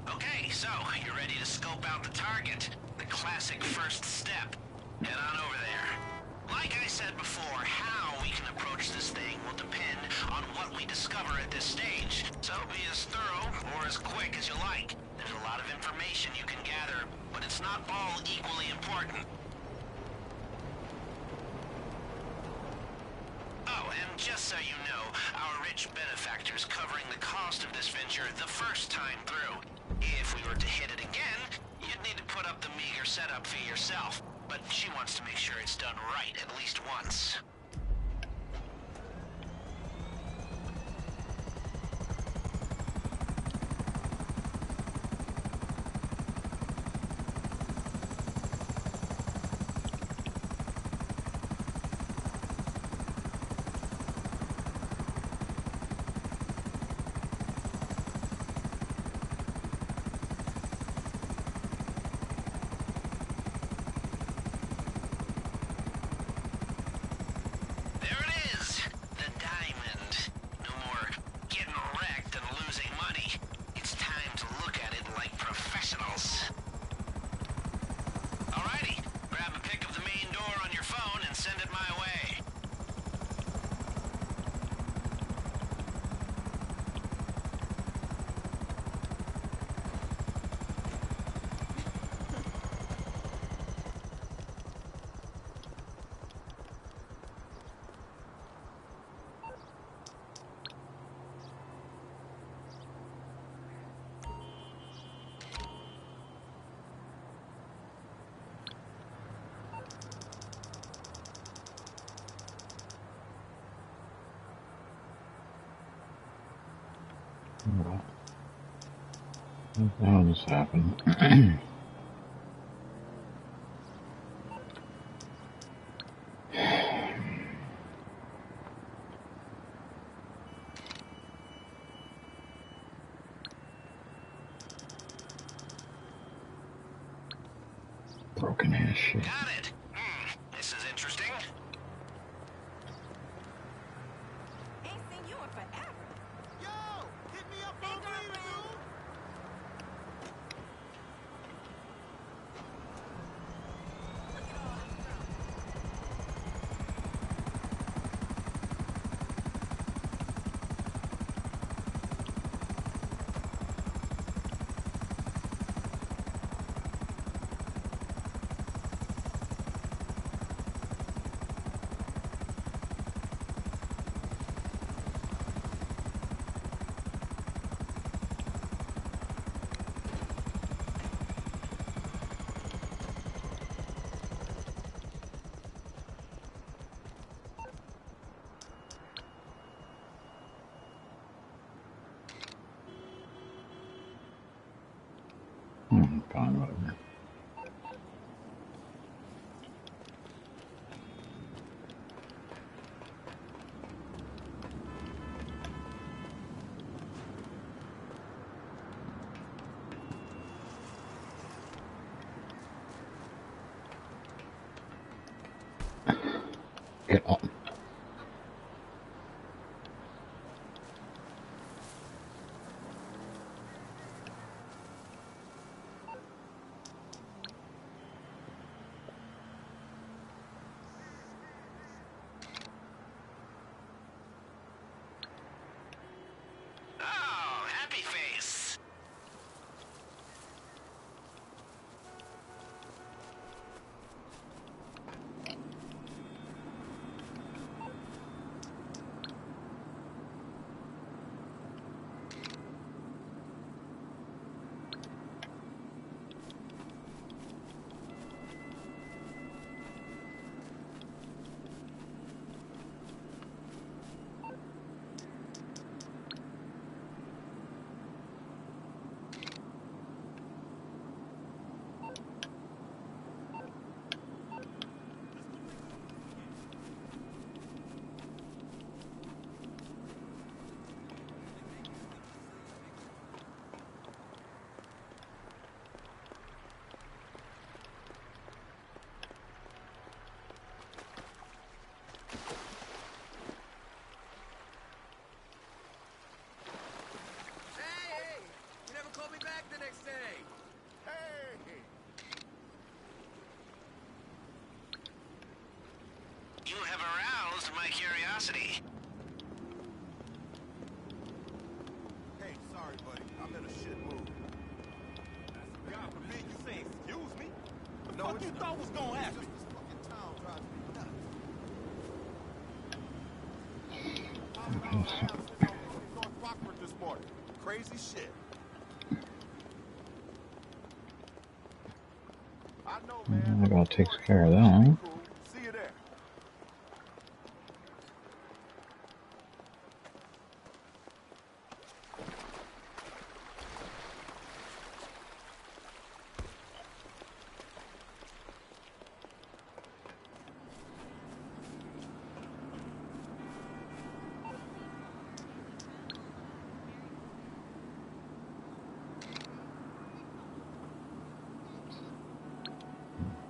Okay, so, you're ready to scope out the target. The classic first step. Head on over there. Like I said before, how we can approach this thing will depend on what we discover at this stage. So be as thorough or as quick as you like. There's a lot of information you can gather, but it's not all equally important. Oh, and just so you know, our rich benefactor's covering the cost of this venture the first time through. If we were to hit it again, you'd need to put up the meager setup fee yourself. But she wants to make sure it's done right at least once. Now this happened. Broken ass shit. Got it. This is interesting. Ain't seen you in forever. Yo, hit me up Hey, on Twitter, girlfriend. dude. Look at all this stuff. Fine, whatever. Get on. Oh, happy face. Hey! You never called me back the next day! Hey! You have aroused my curiosity. Hey, sorry, buddy. I'm in a shit mood. God forbid you say excuse me? No, what you thought was gonna happen? Just this fucking town drives me nuts. North Rockford this morning. Crazy shit. I know, man. That about takes care of that. Cool. See you there.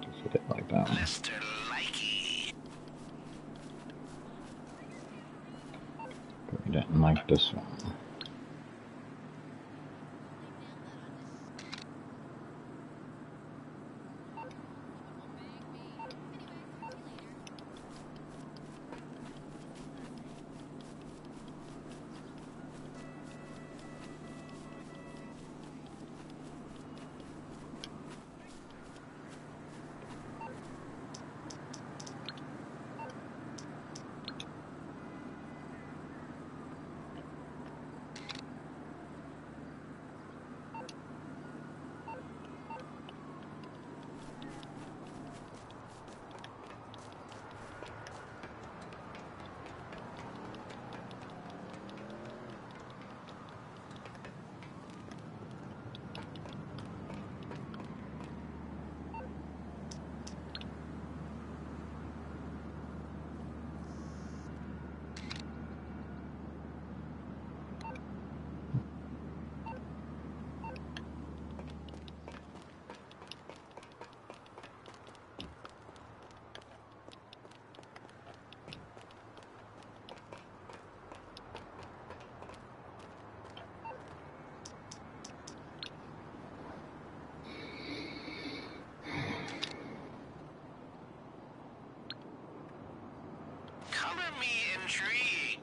Just hit it like that one. Mr. Likey. But we didn't like this one. Color me intrigued.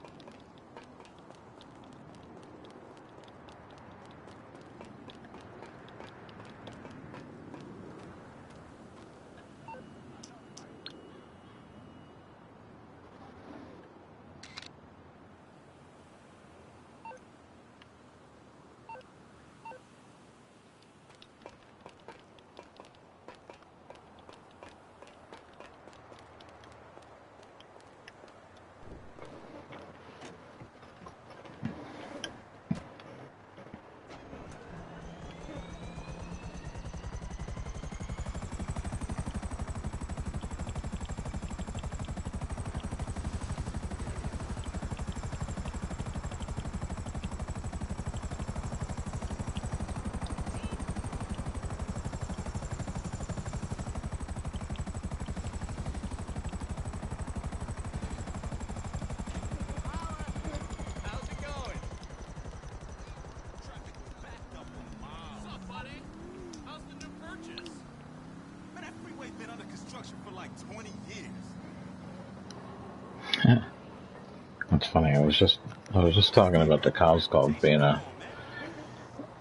It's funny. I was just talking about the Cosgog being a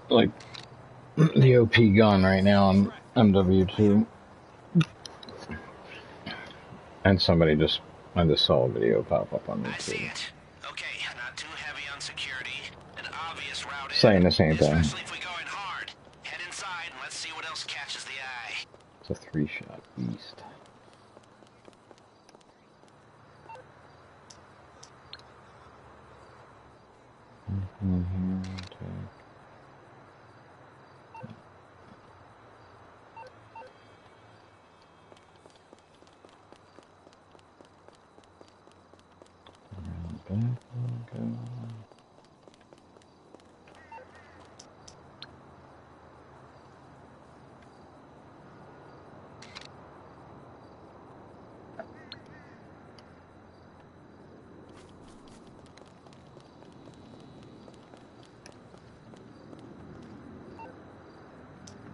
like the OP gun right now on MW2, and I just saw a video pop up on I see YouTube it. Okay, not too heavy on security. An obvious route in. saying the same thing. Especially if we go in hard. Head inside and let's see what else catches the eye. It's a 3-shot beast.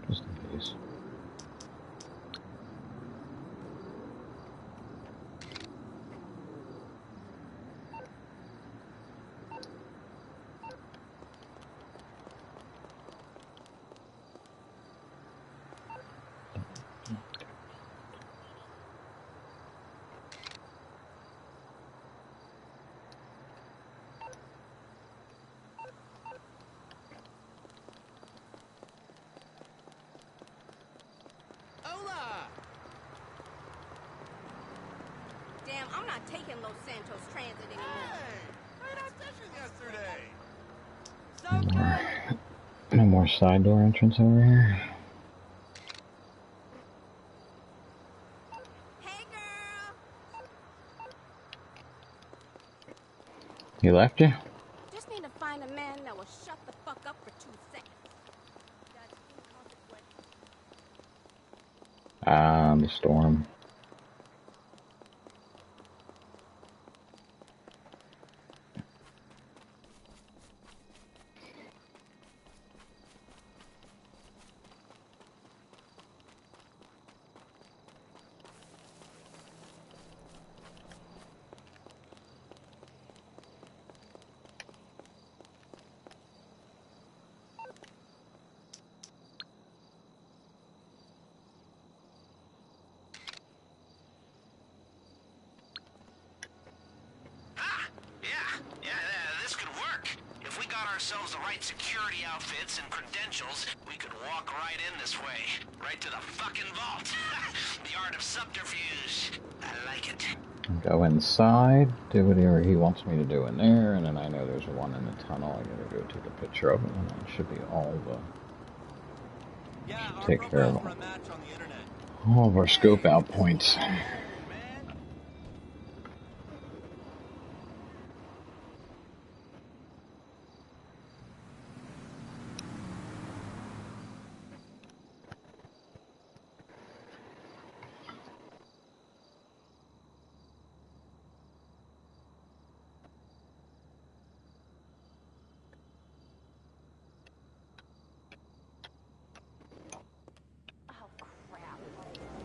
Just in case. Hola! Damn, I'm not taking Los Santos Transit anymore. Great audition yesterday. No more side door entrance over here. Hey, girl. He left you? Just need to find a man that will shut the fuck up for 2 seconds. The storm. This could work. If we got ourselves the right security outfits and credentials, we could walk right in this way. Right to the fucking vault. The art of subterfuge. I like it. Go inside, do whatever he wants me to do in there, and then I know there's one in the tunnel. I gotta go take a picture of it, and that should be all the... take care of all of our scope out points.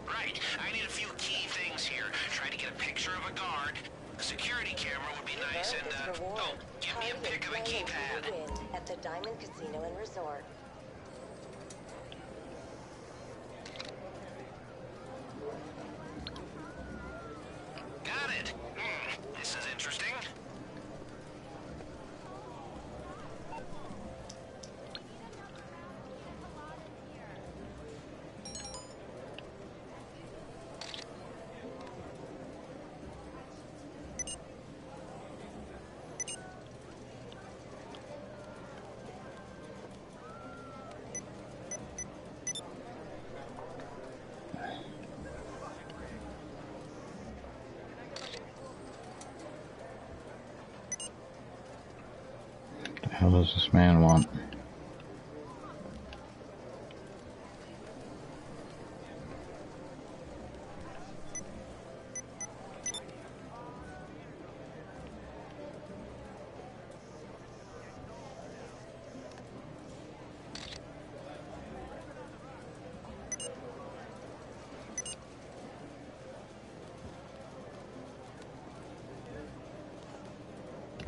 Right, I need a few key things here. Try to get a picture of a guard. A security camera would be nice, and, oh, give me a pic of the keypad. At the Diamond Casino and Resort. Got it. This is interesting. What the hell does this man want?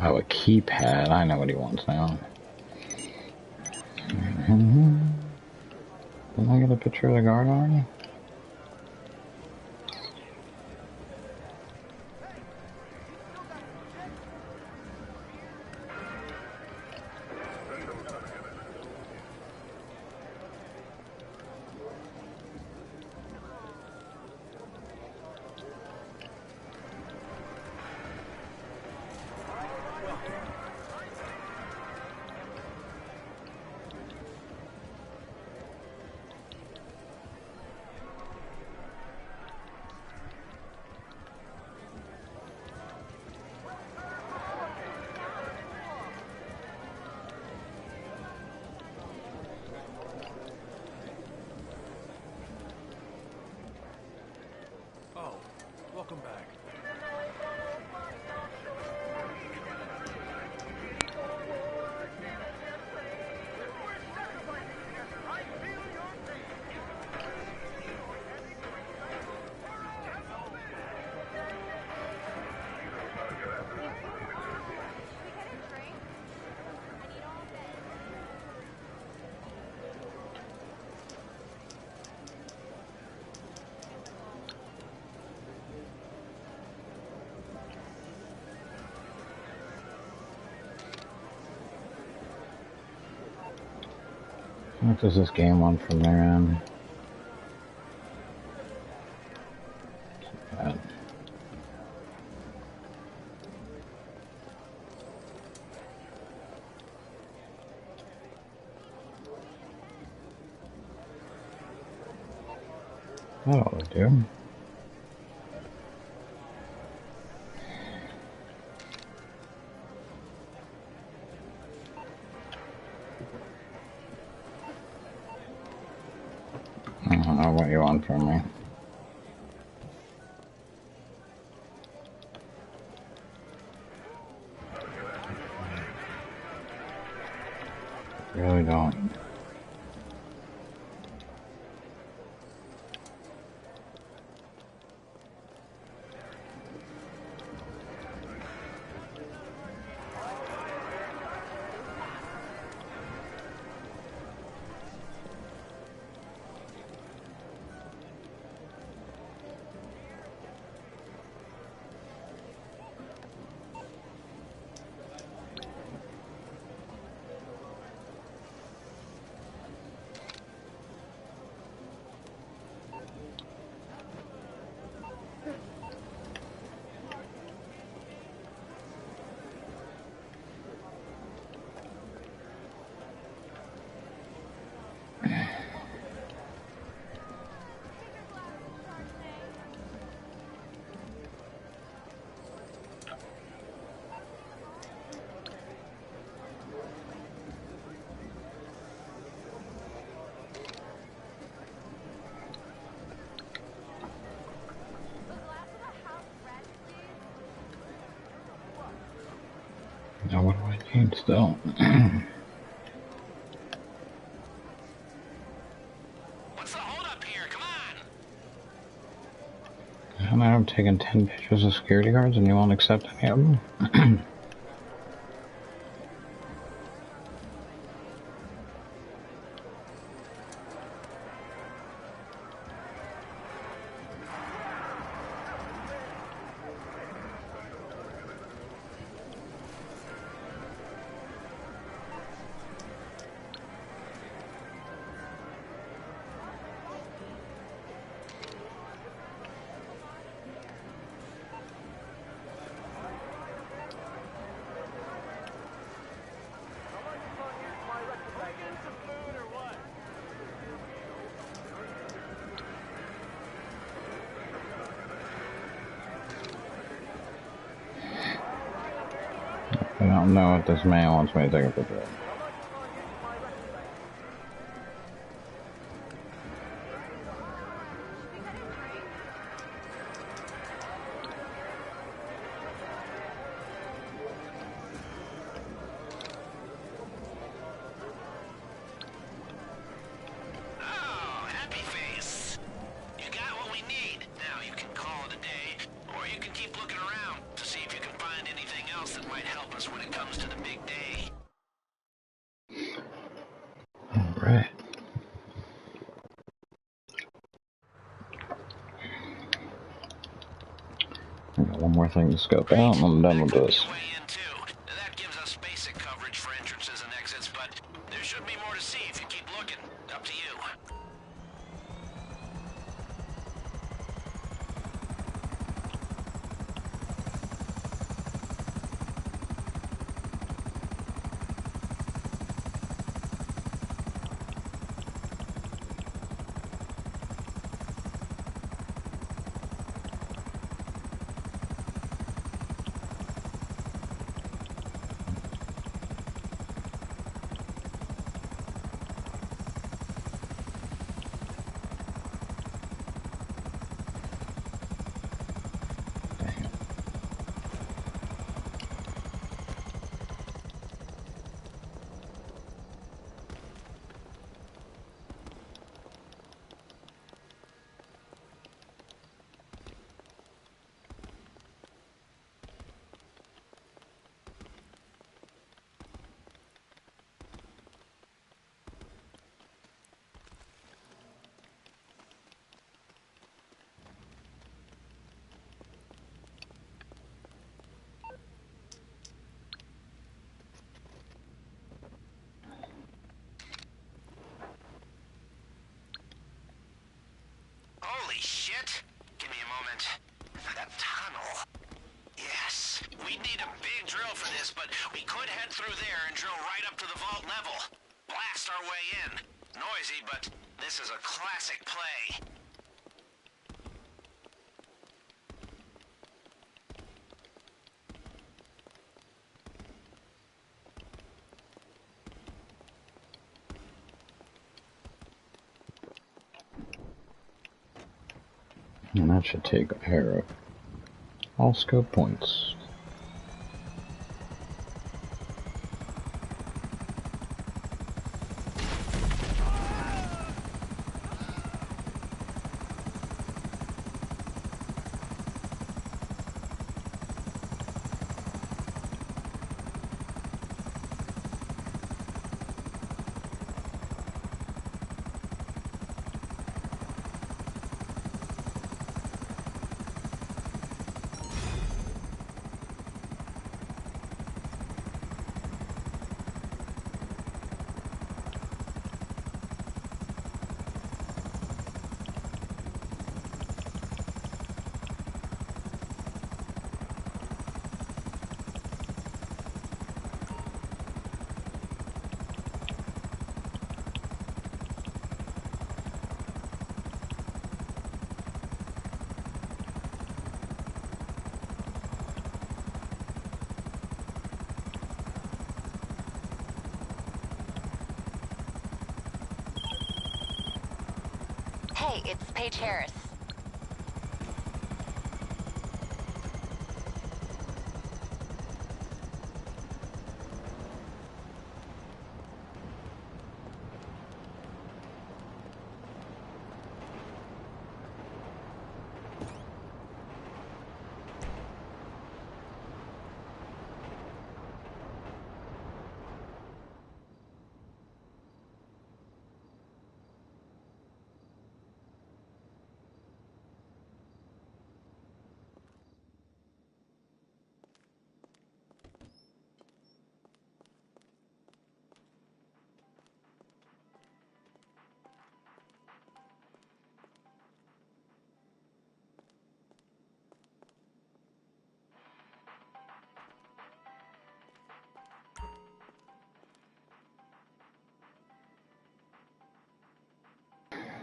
Oh, a keypad. I know what he wants now. Didn't I get a picture of the guard already? Welcome back. What does this game want from their end? That'll do. I don't know what you want from me. Really don't. Now what do I need still? What's the holdup here? Come on! And I'm taking 10 pictures of security guards and you won't accept any of them? I don't know what this man wants me to take a picture of. Oh, happy face. You got what we need. Now you can call it a day, or you can keep looking around to see if you can find anything else that might help us win Alright. I got one more thing to scope out and I'm done with this. That gives us basic coverage for entrances and exits, but there should be more to see if you keep looking. Up to you. Holy shit! Give me a moment. That tunnel. Yes. We need a big drill for this, but we could head through there and drill right up to the vault level. Blast our way in. Noisy, but this is a classic play. And that should take care of all scope points. Hey, it's Paige Harris.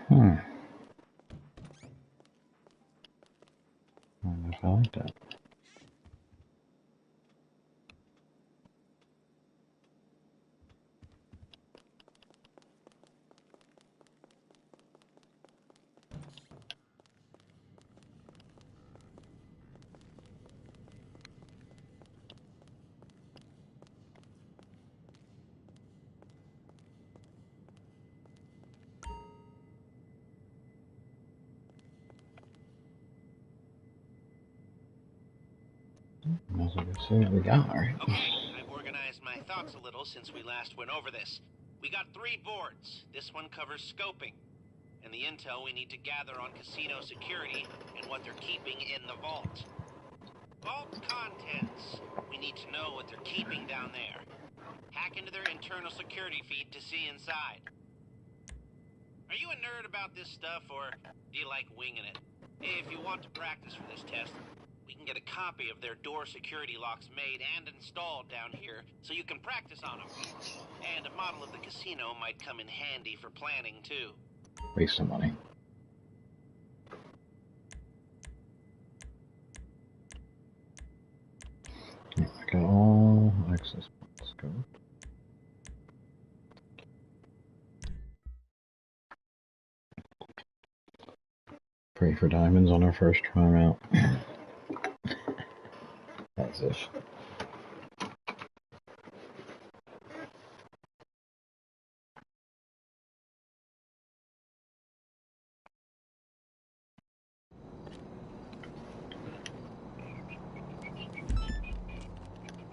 I don't know if I like that. Might as well go see what we got, right? Okay, I've organized my thoughts a little since we last went over this. We got 3 boards. This one covers scoping, and the intel we need to gather on casino security and what they're keeping in the vault. Vault contents. We need to know what they're keeping down there. Hack into their internal security feed to see inside. Are you a nerd about this stuff, or do you like winging it? If you want to practice for this test, we can get a copy of their door security locks made and installed down here, so you can practice on them. And a model of the casino might come in handy for planning, too. Waste some money. I got all access points. Go. Pray for diamonds on our first time out. That's it.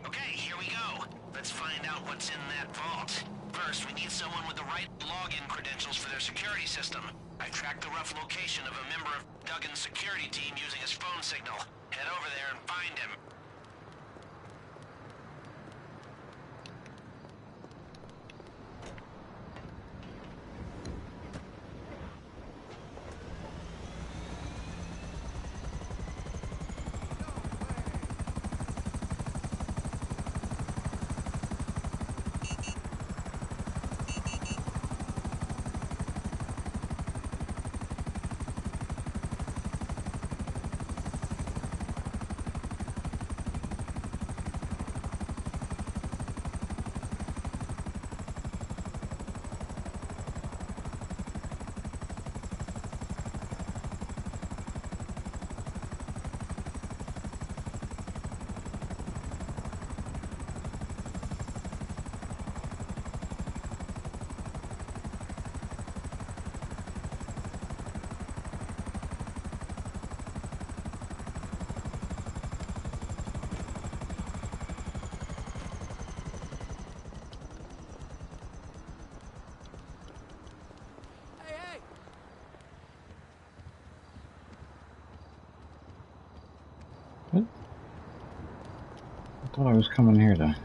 Okay, here we go. Let's find out what's in that vault. First, we need someone with the right login credentials for their security system. I tracked the rough location of a member of Duggan's security team using his phone signal. Head over there and find him. I thought I was coming here to...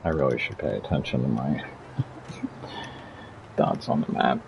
I really should pay attention to my dots on the map.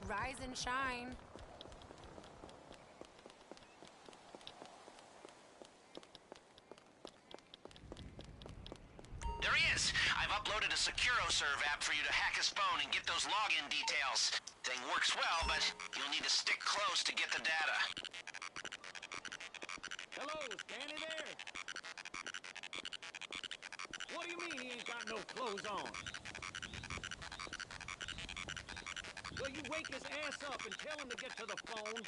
Rise and shine. There he is! I've uploaded a SecuroServe app for you to hack his phone and get those login details. Thing works well, but you'll need to stick close to get the data. Hello, is Danny there? What do you mean he ain't got no clothes on? Well, you wake his ass up and tell him to get to the phone.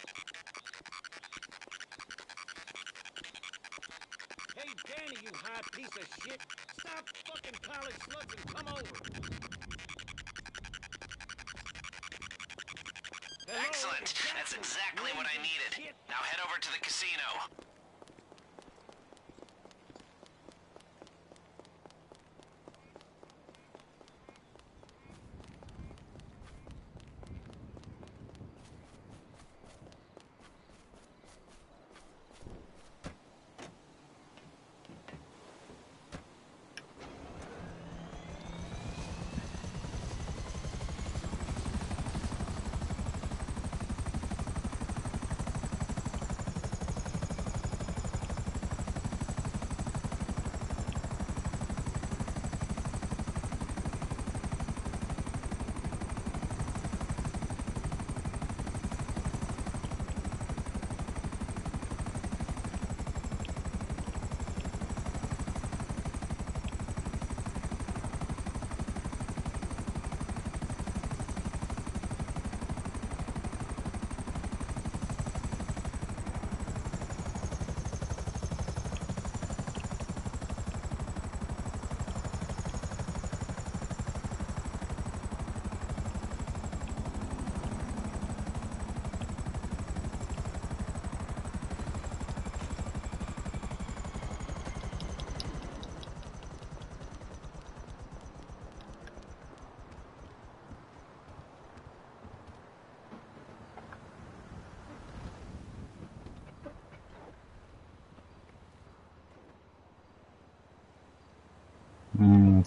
Hey, Danny, you high piece of shit. Stop fucking college sluts and come over. Hello, Excellent! That's exactly what I needed. Now head over to the casino.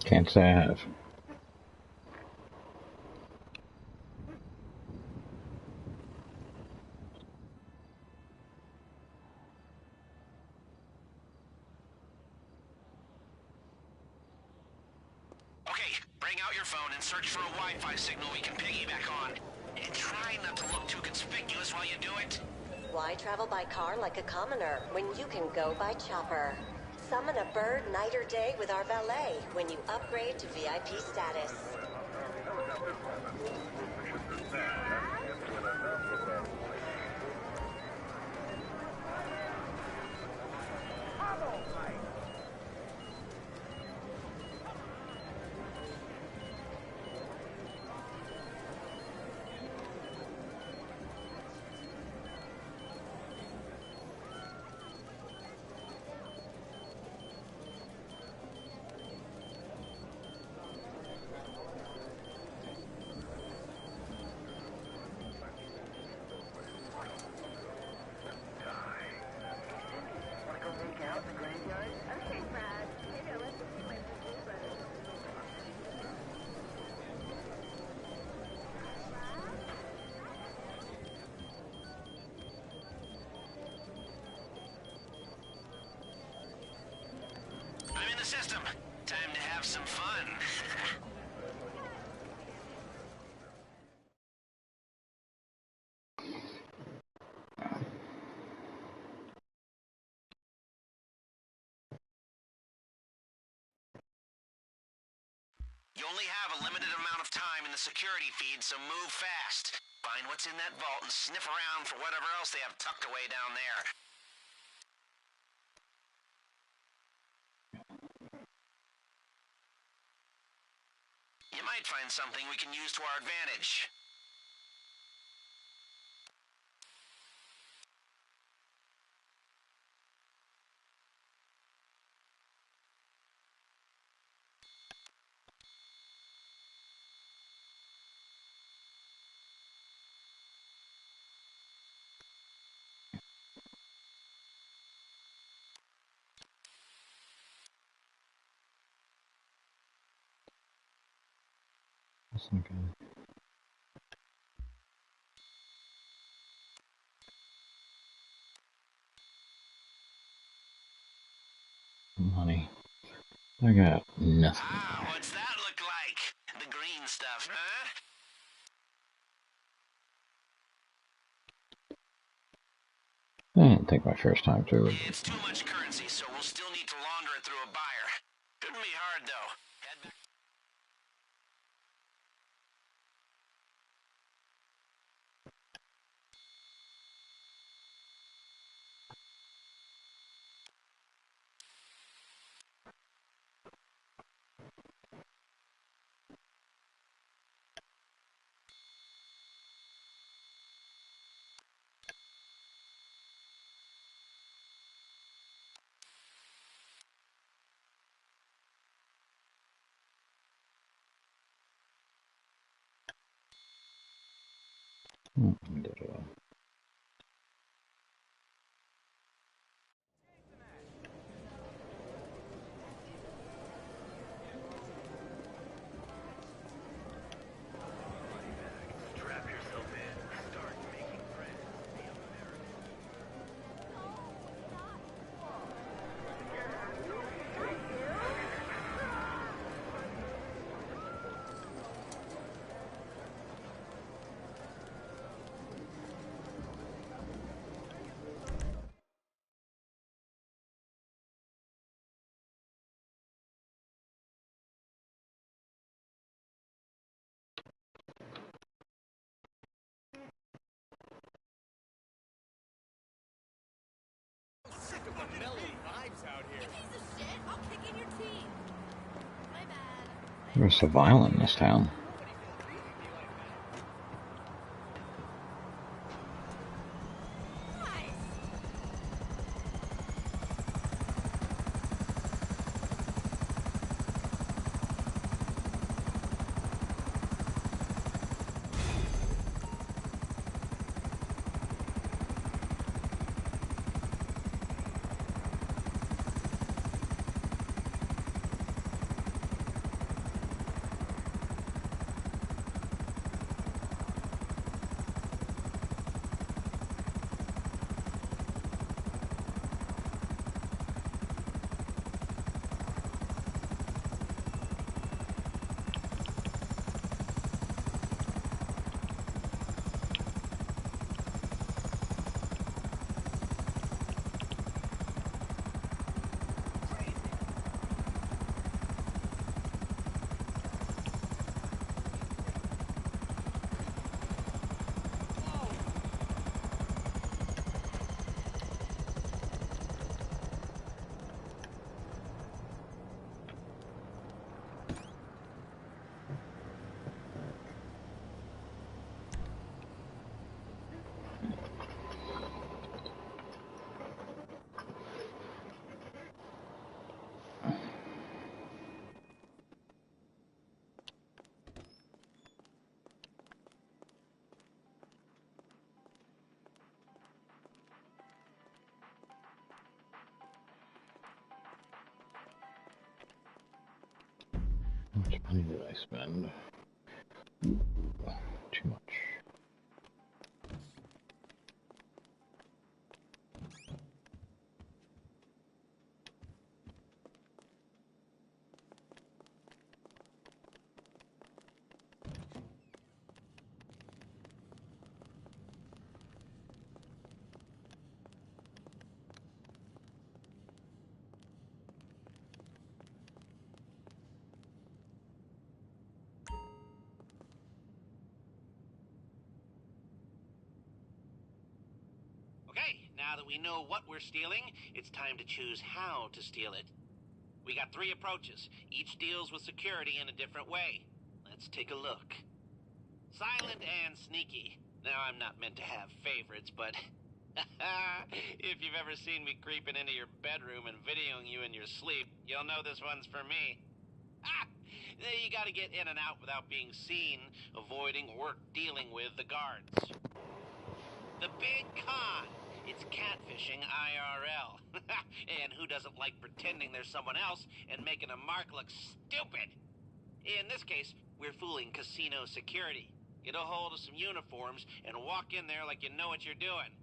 Can't say I have. Okay, bring out your phone and search for a Wi-Fi signal we can piggyback on. And try not to look too conspicuous while you do it. Why travel by car like a commoner when you can go by chopper? Summon a bird night or day with our valet when you upgrade to VIP status. I'm in the system. Time to have some fun. You only have a limited amount of time in the security feed, so move fast. Find what's in that vault and sniff around for whatever else they have tucked away down there. You might find something we can use to our advantage. That's not good. Money. I got nothing. Ah, what's that look like? The green stuff, huh? I didn't think my first time through it. It's too much currency, so we'll still need to launder it through a buyer. Shouldn't be hard, though. Head back. Sick of the mellow vibes out here. You piece of shit! I'll kick in your teeth. My bad. We're so violent in this town. much money did I spend? Too much. Okay, now that we know what we're stealing, it's time to choose how to steal it. We got 3 approaches. Each deals with security in a different way. Let's take a look. Silent and sneaky. Now, I'm not meant to have favorites, but if you've ever seen me creeping into your bedroom and videoing you in your sleep, you'll know this one's for me. You gotta get in and out without being seen, avoiding or dealing with the guards. The big con. It's catfishing IRL. And who doesn't like pretending there's someone else and making a mark look stupid? In this case, we're fooling casino security. Get a hold of some uniforms and walk in there like you know what you're doing.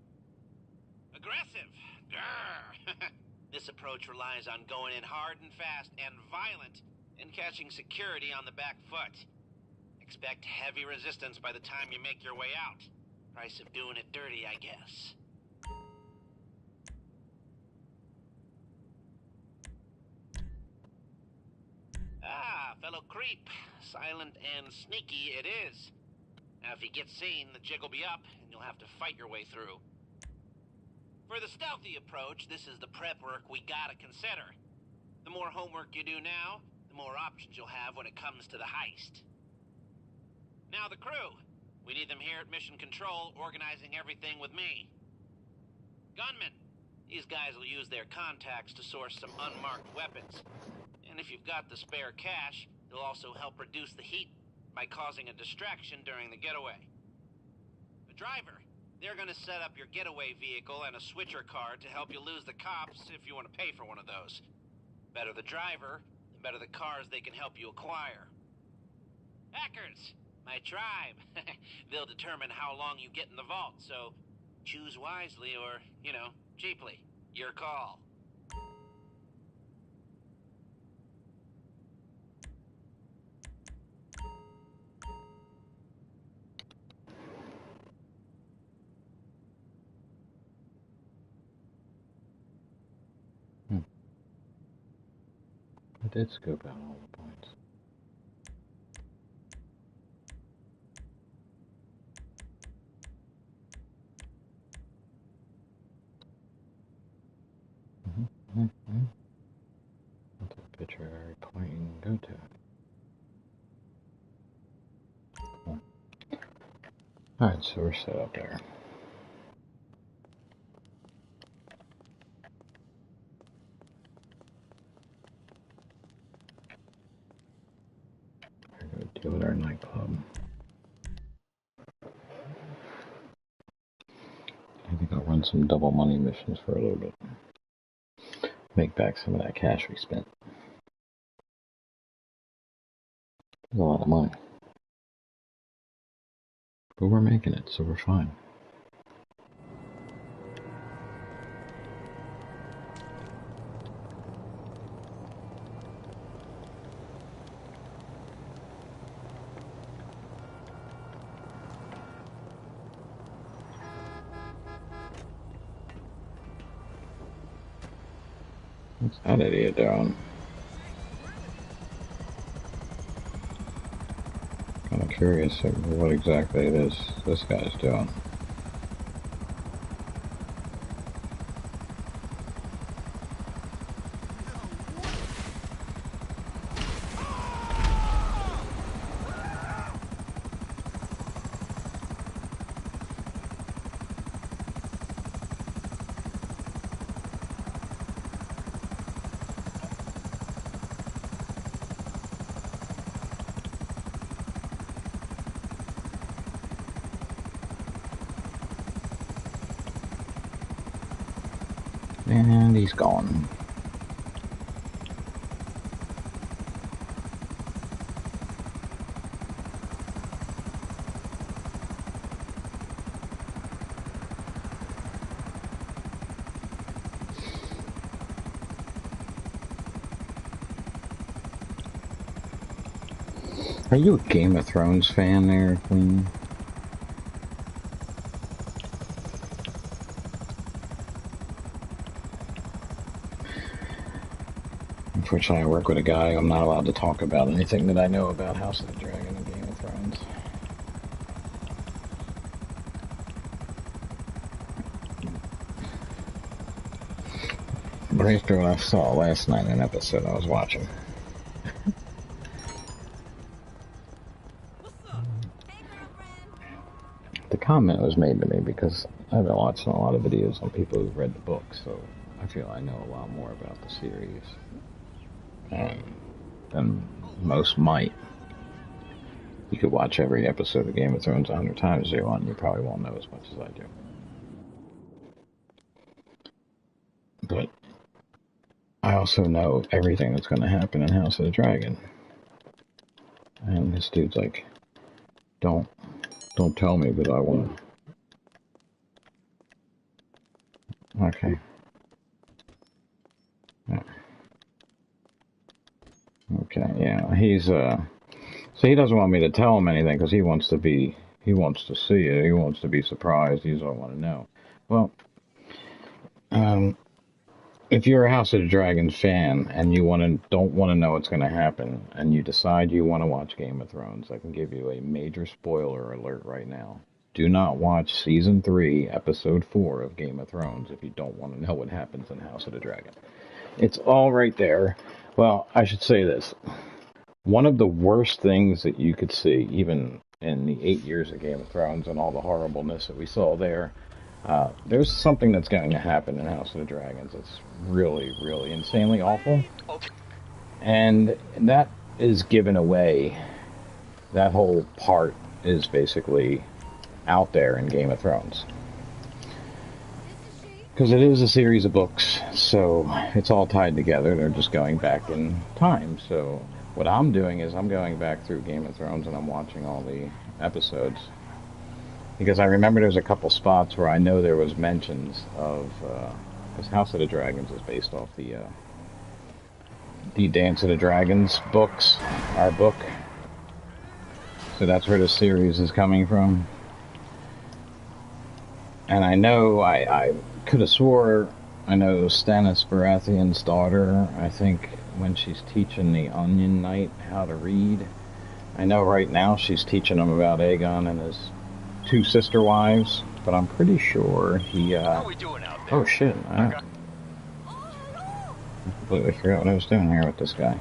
Aggressive. Grrr. This approach relies on going in hard and fast and violent and catching security on the back foot. Expect heavy resistance by the time you make your way out. Price of doing it dirty, I guess. Fellow creep. Silent and sneaky it is. Now, if you get seen, the jig will be up, and you'll have to fight your way through. For the stealthy approach, this is the prep work we gotta consider. The more homework you do now, the more options you'll have when it comes to the heist. Now, the crew. We need them here at Mission Control, organizing everything with me. Gunmen. These guys will use their contacts to source some unmarked weapons. And if you've got the spare cash, they'll also help reduce the heat by causing a distraction during the getaway. The driver. They're gonna set up your getaway vehicle and a switcher card to help you lose the cops if you want to pay for one of those. Better the driver, the better the cars they can help you acquire. Hackers. My tribe. They'll determine how long you get in the vault, so choose wisely or, cheaply. Your call. I did scope out all the points. That's a picture every point you can go to. Cool. Alright, so we're set up there. We're going to deal with our nightclub. I think I'll run some double money missions for a little bit. Make back some of that cash we spent. That's a lot of money. But we're making it, so we're fine. What's that idiot doing? Kind of curious of what exactly it is this guy's doing. And he's gone. Are you a Game of Thrones fan there, Queen? Unfortunately, I work with a guy. I'm not allowed to talk about anything that I know about House of the Dragon and Game of Thrones. But after what I saw last night in an episode I was watching. The comment was made to me because I've been watching a lot of videos on people who've read the book, so I feel I know a lot more about the series than most might. You could watch every episode of Game of Thrones 100 times if you want, and you probably won't know as much as I do. But I also know everything that's going to happen in House of the Dragon. And this dude's like, don't tell me because I won't. Okay. Yeah. Okay, yeah, he's, so he doesn't want me to tell him anything because he wants to see it, he wants to be surprised, he doesn't want to know. Well, if you're a House of the Dragon fan and you don't want to know what's going to happen, and you decide you want to watch Game of Thrones, I can give you a major spoiler alert right now. Do not watch Season 3, Episode 4 of Game of Thrones if you don't want to know what happens in House of the Dragon. It's all right there. Well, I should say this. One of the worst things that you could see, even in the 8 years of Game of Thrones and all the horribleness that we saw there, there's something that's going to happen in House of the Dragons that's really, really insanely awful. And that is given away. That whole part is basically out there in Game of Thrones. Because it is a series of books, so it's all tied together. They're just going back in time. So what I'm doing is I'm going back through Game of Thrones and I'm watching all the episodes. Because I remember there's a couple spots where I know there was mentions of, because House of the Dragons is based off the Dance of the Dragons books, our book. So that's where the series is coming from. And I know, I could have swore, I know Stannis Baratheon's daughter, I think when she's teaching the Onion Knight how to read, I know right now she's teaching him about Aegon and his 2 sister wives, but I'm pretty sure he, How are we doing out there? Oh shit, I completely forgot what I was doing here with this guy.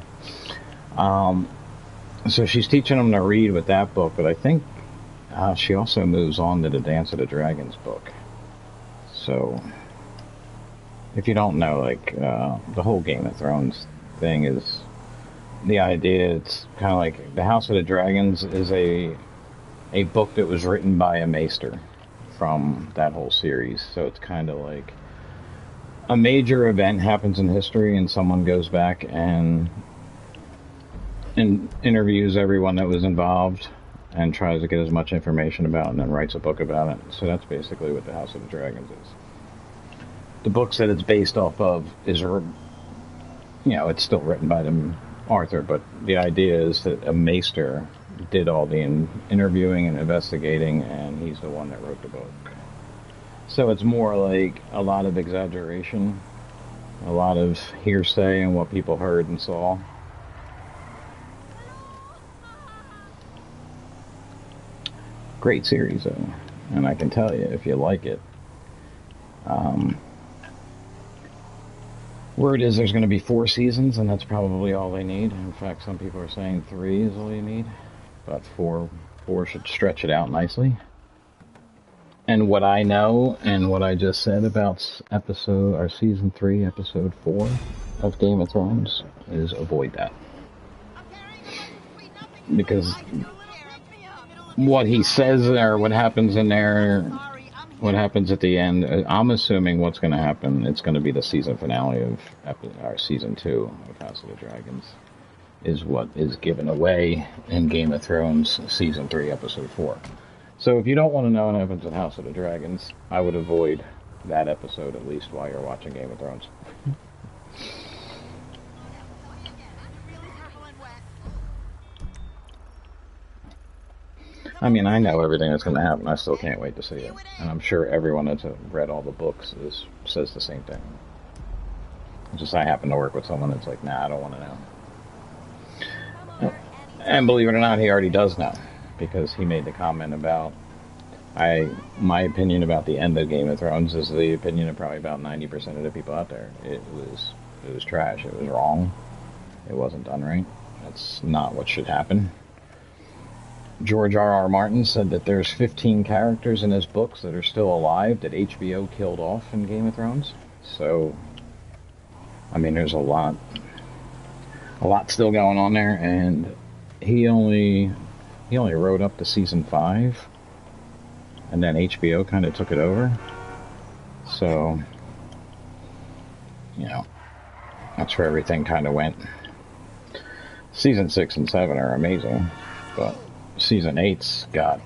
So she's teaching him to read with that book, but I think she also moves on to the Dance of the Dragons book. So, if you don't know, like, the whole Game of Thrones thing is, the idea, it's kind of like, the House of the Dragons is a book that was written by a maester from that whole series. So it's kind of like, a major event happens in history and someone goes back and interviews everyone that was involved and tries to get as much information about it and then writes a book about it. So that's basically what the House of the Dragons is. The books that it's based off of is, it's still written by Arthur, but the idea is that a maester did all the interviewing and investigating, and he's the one that wrote the book. So it's more like a lot of exaggeration, a lot of hearsay and what people heard and saw. Great series, though, and I can tell you, if you like it, word is there's going to be 4 seasons, and that's probably all they need. In fact, some people are saying 3 is all you need, but 4 should stretch it out nicely. And what I know, and what I just said about season 3, episode 4 of Game of Thrones, is avoid that. Because what he says there, what happens in there, what happens at the end, I'm assuming what's going to happen, it's going to be the season finale of season 2 of House of the Dragons, is what is given away in Game of Thrones season 3, episode 4. So if you don't want to know what happens in House of the Dragons, I would avoid that episode at least while you're watching Game of Thrones. I mean, I know everything that's going to happen. I still can't wait to see it. And I'm sure everyone that's read all the books says the same thing. It's just I happen to work with someone that's like, nah, I don't want to know. And believe it or not, he already does know. Because he made the comment about, my opinion about the end of Game of Thrones is the opinion of probably about 90% of the people out there. It was trash. It was wrong. It wasn't done right. That's not what should happen. George R.R. Martin said that there's 15 characters in his books that are still alive that HBO killed off in Game of Thrones. So, I mean, there's a lot still going on there, and he only wrote up to season 5, and then HBO kind of took it over. So, you know, that's where everything kind of went. Season 6 and 7 are amazing, but Season 8's got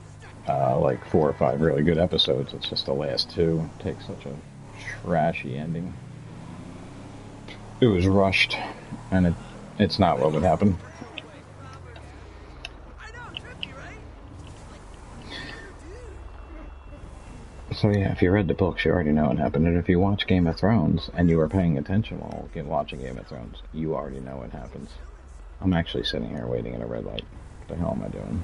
like 4 or 5 really good episodes. It's just the last 2 take such a trashy ending. It was rushed, and it's not what would happen. So yeah, if you read the books, you already know what happened. And if you watch Game of Thrones, and you are paying attention while watching Game of Thrones, you already know what happens. I'm actually sitting here waiting at a red light. What the hell am I doing?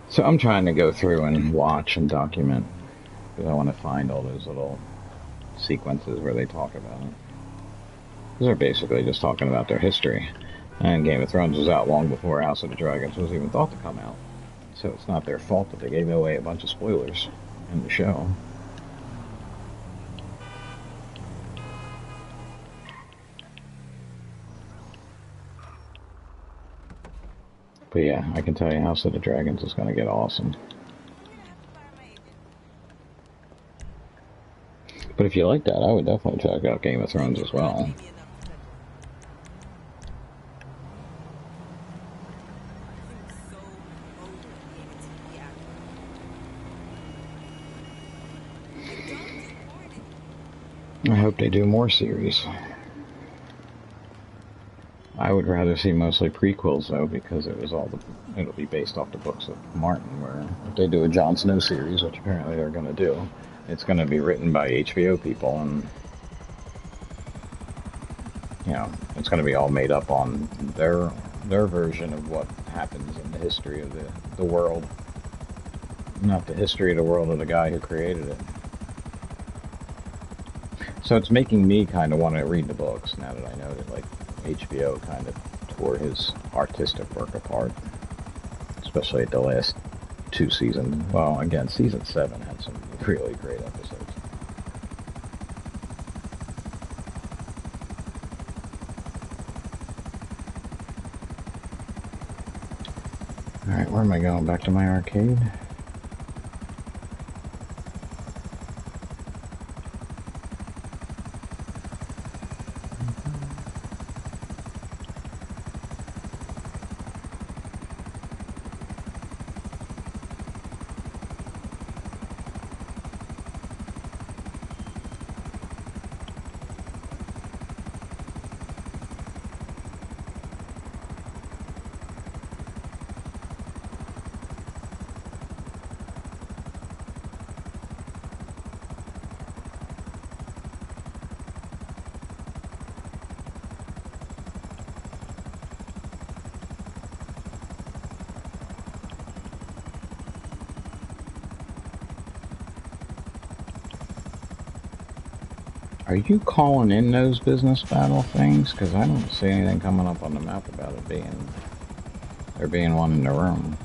So I'm trying to go through and watch and document, because I want to find all those little sequences where they talk about it. Because they're basically just talking about their history. And Game of Thrones was out long before House of the Dragons was even thought to come out. So it's not their fault that they gave away a bunch of spoilers in the show. But yeah, I can tell you House of the Dragons is going to get awesome. But if you like that, I would definitely check out Game of Thrones as well. I hope they do more series. I would rather see mostly prequels, though, because it'll be based off the books of Martin, where if they do a Jon Snow series, which apparently they're going to do, it's going to be written by HBO people, and, you know, it's going to be all made up on their version of what happens in the history of the world, not the history of the world of the guy who created it. So it's making me kind of want to read the books, now that I know that, like, HBO kind of tore his artistic work apart, especially at the last 2 seasons. Well, again, season 7 had some really great episodes. Alright, where am I going? Back to my arcade? Are you calling in those business battle things? Because I don't see anything coming up on the map about it there being one in the room.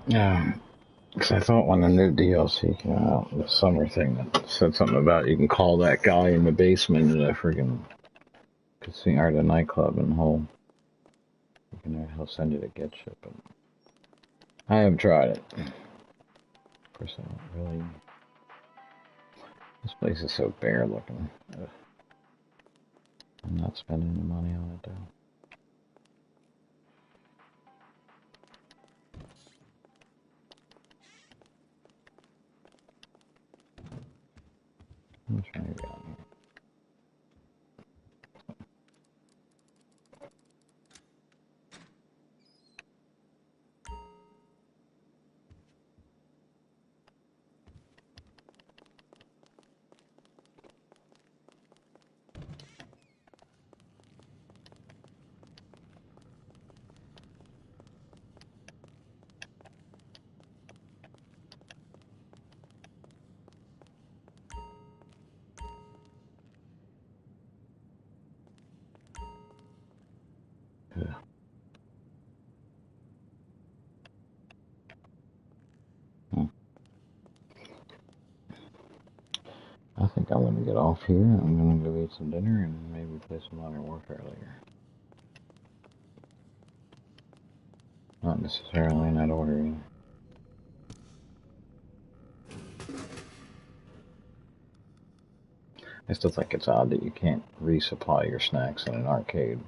Yeah. Because I thought when the new DLC came out, the summer thing, that said something about you can call that guy in the basement in a friggin' casino or the nightclub, and he'll send you the get ship. But I haven't tried it. Of course, I don't really. This place is so bare looking. Ugh. I'm not spending the money on it though. I'm trying to get on here. Yeah. I think I'm gonna get off here. I'm gonna go eat some dinner and maybe play some Modern Warfare later. Not necessarily in that order either. I still think it's odd that you can't resupply your snacks in an arcade.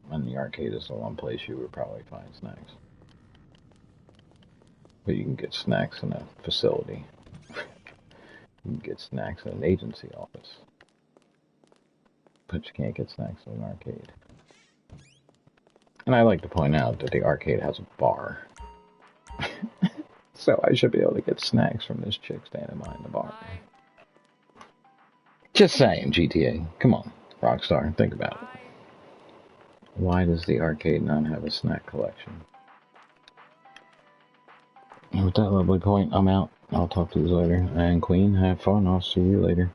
And the arcade is the one place you would probably find snacks. But you can get snacks in a facility. You can get snacks in an agency office. But you can't get snacks in an arcade. And I like to point out that the arcade has a bar. So I should be able to get snacks from this chick standing behind the bar. Just saying, GTA. Come on, Rockstar, think about it. Why does the arcade not have a snack collection? And with that lovely point, I'm out. I'll talk to you later. And Queen, have fun. I'll see you later.